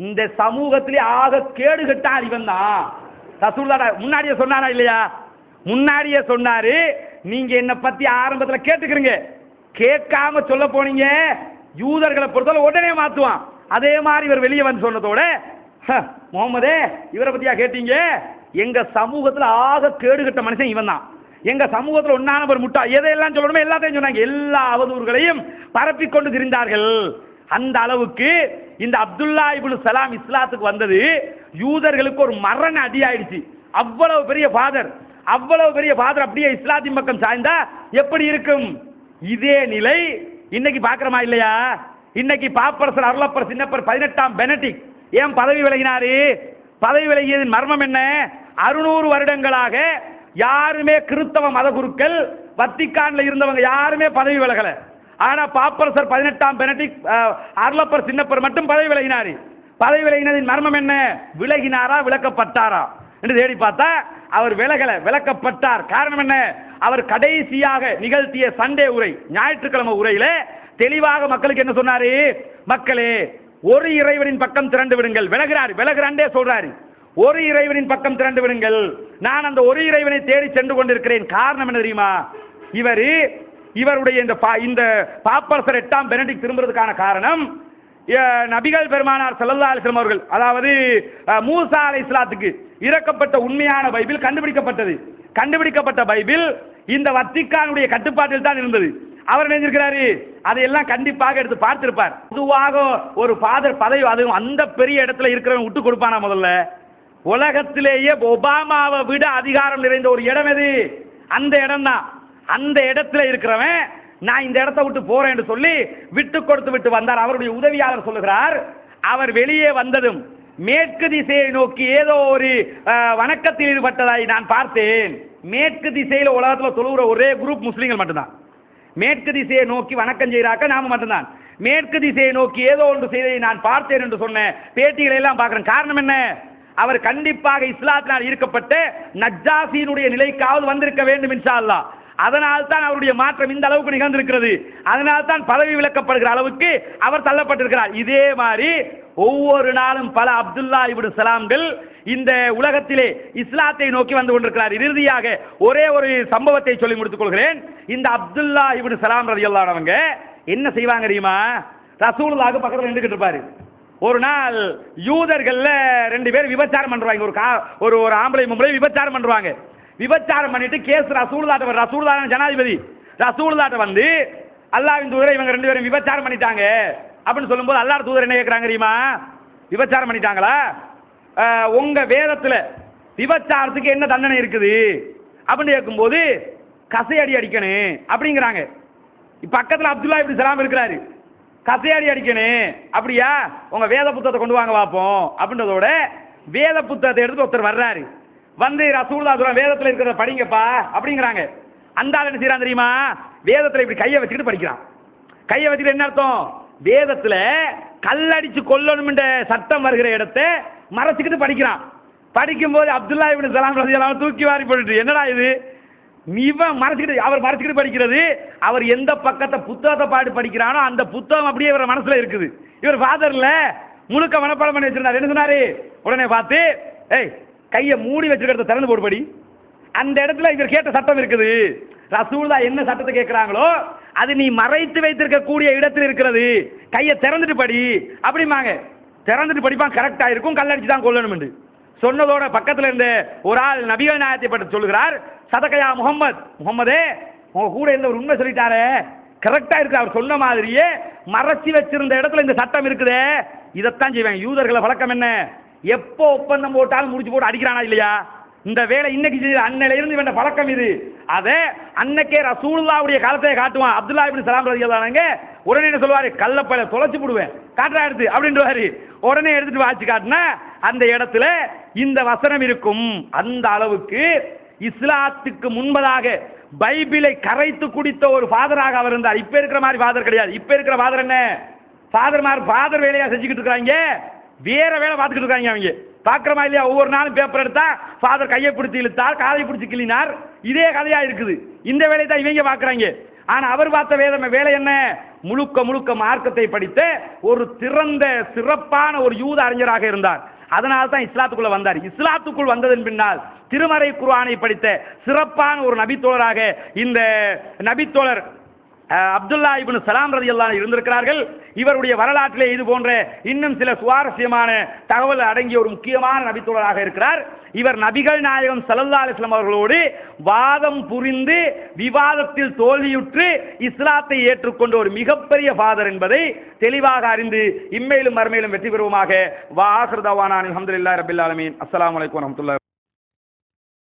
இந்த சமூகத்திலே ஆக கேடு கெட்டான் இவன் தான். ரசூலுல்லாஹ் முன்னாடியே சொன்னாரா இல்லையா? முன்னாடியே சொன்னாரு, நீங்க என்ன பத்தி ஆரம்பத்தில் கேட்டுக்கிறீங்க, கேட்காம சொல்ல போனீங்க யூதர்களை பொறுத்தவரை உடனே மாத்துவான். அதே மாதிரி இவர் வெளியே வந்து சொன்னதோட முகமதே இவரை பத்தியா கேட்டீங்க, எங்க சமூகத்தில் ஆக கேடு கட்ட மனுஷன் இவன் தான், எங்க சமூகத்தில் ஒன்னானவர் முட்டா, எதையெல்லாம் சொல்லணுமோ எல்லாத்தையும் சொன்னாங்க, எல்லா அவதூறுகளையும் பரப்பிக் கொண்டு திரிந்தார்கள். அந்த அளவுக்கு இந்த அப்துல்லா இப்னு சலாம் இஸ்லாத்துக்கு வந்தது யூதர்களுக்கு ஒரு மரண அடி ஆயிடுச்சு. அவ்வளவு பெரிய ஃபாதர், அவ்வளவு பெரிய ஃபாதர் அப்படியே இஸ்லாத்தின் பக்கம் சாய்ந்தா எப்படி இருக்கும்? இதே நிலை இன்னைக்கு பார்க்கிறோமா இல்லையா? இன்னைக்கு பாப்பரசர் அருளப்பர் சின்னப்பர் 18ஆம் பெனடிக்ட் ஏன் பதவி விலகினாரு? பதவி விலகியதின் மர்மம் என்ன? 600 வருடங்களாக யாருமே கிறிஸ்தவ மத குருக்கள் வத்திக்கான்ல இருந்தவங்க யாருமே பதவி விலகல. ஆனா பாப்பரசர் 18ஆம் பெனடிக்ட் அருளப்பர் சின்னப்பர் மட்டும் பதவி விலகினாரு. பதவி விலகினதின் மர்மம் என்ன? விலகினாரா விலக்கப்பட்டாரா என்று தேடி பார்த்தா அவர் விலகல, விலக்கப்பட்டார். காரணம் என்ன? அவர் கடைசியாக நிகழ்த்திய சண்டே உரை, ஞாயிற்றுக்கிழமை உரையில தெளிவாக மக்களுக்கு என்ன சொன்னாரு? மக்களே, ஒரு இறைவனின் பக்கம் திரண்டு விடுங்கள். விலகிறாண்டே சொல்றாரு, ஒரு இறைவனின் பக்கம் திரண்டு விடுங்கள், நான் அந்த ஒரு இறைவனை தேடி சென்று கொண்டிருக்கிறேன். காரணம் என்ன தெரியுமா? இவருடைய இந்த பாப்பரசர் 8ஆம் பெனடிக்ட் திரும்புறதுக்கான காரணம் நபிகள் பெருமானார் ஸல்லல்லாஹு அலைஹி வஸல்லம் அவர்கள், அதாவது மூசா அலைஹிஸ்ஸலாத்துக்கு இறக்கப்பட்ட உண்மையான பைபிள் கண்டுபிடிக்கப்பட்டது. கண்டுபிடிக்கப்பட்ட பைபிள் இந்த வத்திக்கானுடைய கட்டுப்பாட்டில் தான் இருந்தது. அவர் நினைச்சிருக்கிறாரு அதையெல்லாம் கண்டிப்பாக எடுத்து பார்த்திருப்பார். பொதுவாக ஒரு ஃபாதர் பதவி, அதுவும் அந்த பெரிய இடத்துல இருக்கிறவன் விட்டு கொடுப்பானா? முதல்ல உலகத்திலேயே ஒபாமாவை விட அதிகாரம் நிறைந்த ஒரு இடம் எது? அந்த இடம் தான். அந்த இடத்துல இருக்கிறவன் நான் இந்த இடத்தை விட்டு போறேன் என்று சொல்லி விட்டு கொடுத்து விட்டு வந்தார். அவருடைய உதவியாளர் சொல்லுகிறார், அவர் வெளியே வந்ததும் மேற்கு திசையை நோக்கி ஏதோ ஒரு வணக்கத்தில் ஈடுபட்டதாய் நான் பார்த்தேன். மேற்கு திசையில் உலகத்தில் தொழுகிற ஒரே குரூப் முஸ்லீம்கள் மட்டும்தான். மேற்கு திசையை நோக்கி வணக்கம் செய்கிறாக்க நாம மட்டும்தான். மேற்கு திசையை நோக்கி ஏதோ ஒன்று செய்ததை நான் பார்த்தேன் என்று சொன்ன பேட்டிகளை எல்லாம் பார்க்கிறேன். காரணம் என்ன? அவர் கண்டிப்பாக இஸ்லாத்தினால் ஈர்க்கப்பட்ட நஜ்ஜாசியினுடைய நிலைக்காவது வந்திருக்க வேண்டும் இன்ஷா அல்லாஹ். அதனால் தான் அவருடைய மாற்றம் இந்த அளவுக்கு நிகழ்ந்திருக்கிறது. அதனால் தான் பதவி விலக்கப்படுகிற அளவுக்கு அவர் தள்ளப்பட்டிருக்கிறார். இதே மாதிரி ஒவ்வொரு நாளும் பல அப்துல்லா இப்னு சலாம்கள் இந்த உலகத்திலே இஸ்லாத்தை நோக்கி வந்து கொண்டிருக்கிறார். இறுதியாக ஒரே ஒரு சம்பவத்தை சொல்லி முடித்துக் கொள்கிறேன். இந்த அப்துல்லா இப்னு சலாம் ரலியல்லாஹு அன்ஹு அவங்க என்ன செய்வாங்க தெரியுமா? ரசூலுல்லாஹ்க்கு பக்கத்தில் நின்றுகிட்டு இருப்பாரு. ஒரு நாள் யூதர்கள்ல 2 பேர் விபச்சாரம் பண்றாங்க. ஒரு ஆம்பளை பொம்பளை விபச்சாரம் பண்றாங்க. விபச்சாரம் பண்ணிட்டு கேஸ் ரசூலுல்லாஹ் ஜனாதிபதி ரசூலுல்லாஹ் வந்து அல்லாஹ்வின் தூதரை இவங்க 2 பேரும் விபச்சாரம் பண்ணிட்டாங்க அப்படின்னு சொல்லும்போது அல்லாஹ் தூதர் என்ன கேட்கறாங்க தெரியுமா? விபச்சாரம் பண்ணிட்டாங்களா? உங்க வேதத்துல விபச்சாரத்துக்கு என்ன தண்டனை இருக்குது அப்படின்னு கேட்கும்போது கசையடி அடிக்கணும் அப்படிங்கிறாங்க. பக்கத்தில் அப்துல்லா இப்னு சலாம் இருக்கிறாரு. கசையடி அடிக்கணும் அப்படியா, உங்க வேத புத்தகத்தை கொண்டு வாங்க பார்ப்போம் அப்படின்றதோட வேத புத்தகத்தை எடுத்து ஒருத்தர் வர்றாரு. வந்து ரசூலுல்லாஹ் சொல்றாங்க, வேதத்தில் இருக்கிறத படிங்கப்பா அப்படிங்கிறாங்க. அந்த ஆள் என்ன செய்யறான் தெரியுமா, வேதத்தில் இப்படி கையை வச்சுக்கிட்டு படிக்கிறான். கையை வச்சுட்டு என்ன அர்த்தம், வேதத்தில் கல்லடிச்சு கொல்லணும் சட்டம் வருகிற இடத்தை மறைச்சிக்கிட்டு படிக்கிறான். படிக்கும்போது அப்துல்லா இப்னு சலாம் ரலியல்லாஹு தூக்கி வாரி போட்டுட்டு, என்னடா இது இவன் மறைச்சிக்கிட்டு, அவர் மறைச்சிக்கிட்டு படிக்கிறது, அவர் எந்த பக்கத்தை புத்தகத்தை பாட்டு படிக்கிறானோ அந்த புத்தகம் அப்படியே இவர் மனசுல இருக்குது. இவர் ஃபாதர்ல முழுக்க மனப்பாடம் பண்ணி வச்சிருந்தார். என்ன சொன்னாரு, உடனே பார்த்து ஏய் கையை மூடி வச்சிருக்கிறத திறந்து போட்டு படி. அந்த இடத்துல இவர் கேட்ட சட்டம் இருக்குது. ரசூலுல்லாஹ் என்ன சட்டத்தை கேட்கிறாங்களோ அது நீ மறைத்து வைத்திருக்க கூடிய இடத்தில் இருக்கிறது, கையை திறந்துட்டு படி அப்படிமாங்க. திறந்துட்டு படிப்பான், கரெக்டா இருக்கும், கல்லடிச்சு தான் கொல்லணும் சொன்னதோட பக்கத்தில் இருந்த ஒரு ஆள் நபிகள் நாயகத்தை பற்றி சொல்லுகிறார், சதகையா முகம்மதே உங்க கூட இருந்த ஒரு உண்மை சொல்லிட்டாரே, கரெக்டா இருக்கு, அவர் சொன்ன மாதிரியே மறைச்சி வச்சிருந்த இடத்துல இந்த சட்டம் இருக்குதே, இதைத்தான் செய்வாங்க. யூதர்களை வழக்கம் என்ன, எப்போ ஒப்பந்தம் போட்டாலும் முடிச்சு போட்டு அடிக்கிறானா இல்லையா, இந்த வேலை இன்னைக்கு செய்ய அன்னையில இருந்து வேண்ட பழக்கம் இது. அதை அன்னைக்கே ரசூலுல்லாஹ்வுடைய காலத்தை காட்டுவான். அப்துல்லா இப்னு சலாம் ரலியல்லாஹு உடனே என்ன சொல்லுவாரு, கல்லப்பையில தொலைச்சு போடுவேன் காட்டுறா எடுத்து அப்படின்றவாரு. உடனே எடுத்துட்டு வாச்சு காட்டினா அந்த இடத்துல இந்த வசனம் இருக்கும். அந்த அளவுக்கு இஸ்லாத்துக்கு முன்பதாக பைபிளை கரைத்து குடித்த ஒரு ஃபாதராக அவர் இருந்தார். இப்ப இருக்கிற மாதிரி ஃபாதர் கிடையாது. இப்ப இருக்கிற ஃபாதர் என்ன, ஃபாதர் வேலையா செஞ்சுக்கிட்டு இருக்காங்க, வேற வேலை பார்த்துக்கிட்டு இருக்காங்க. அவங்க பார்க்குறமா இல்லையா, ஒவ்வொரு நாளும் பேப்பர் எடுத்தா ஃபாதர் கையை பிடிச்சி இழுத்தார், காலை பிடிச்சி கிள்ளினார், இதே கதையா இருக்குது. இந்த வேலையை தான் இவங்க பார்க்குறாங்க. ஆனா அவர் பார்த்த வேலை என்ன, முழுக்க முழுக்க மார்க்கத்தை படித்த ஒரு திறந்த சிறப்பான ஒரு யூத அறிஞராக இருந்தார். அதனால தான் இஸ்லாத்துக்குள்ள வந்தார். இஸ்லாத்துக்குள் வந்ததன் பின்னால் திருமறை குர்ஆனை படித்த சிறப்பான ஒரு நபித்தோழராக இந்த நபித்தோழர் அப்துல்லா இப்னு சலாம் ரலியல்லாஹு அன்ஹு இருந்திருக்கிறார்கள். இவருடைய வரலாற்றிலே இது போன்ற இன்னும் சில சுவாரஸ்யமான தகவல் அடங்கிய ஒரு முக்கியமான நபித்தோழராக இருக்கிறார். இவர் நபிகள் நாயகம் ஸல்லல்லாஹு அலைஹி வஸல்லம் அவர்களோடு வாதம் புரிந்து விவாதத்தில் தோல்வியுற்று இஸ்லாத்தை ஏற்றுக்கொண்ட ஒரு மிகப்பெரிய ஃபாதர் என்பதை தெளிவாக அறிந்து இம்மையிலும் மறுமையிலும் வெற்றி பெறுவோமாக. வா ஆகிரு தவானா அல்ஹம்துலில்லாஹி ரப்பில் ஆலமீன். அஸ்ஸலாமு அலைக்கும் வரஹ்மத்துல்லாஹி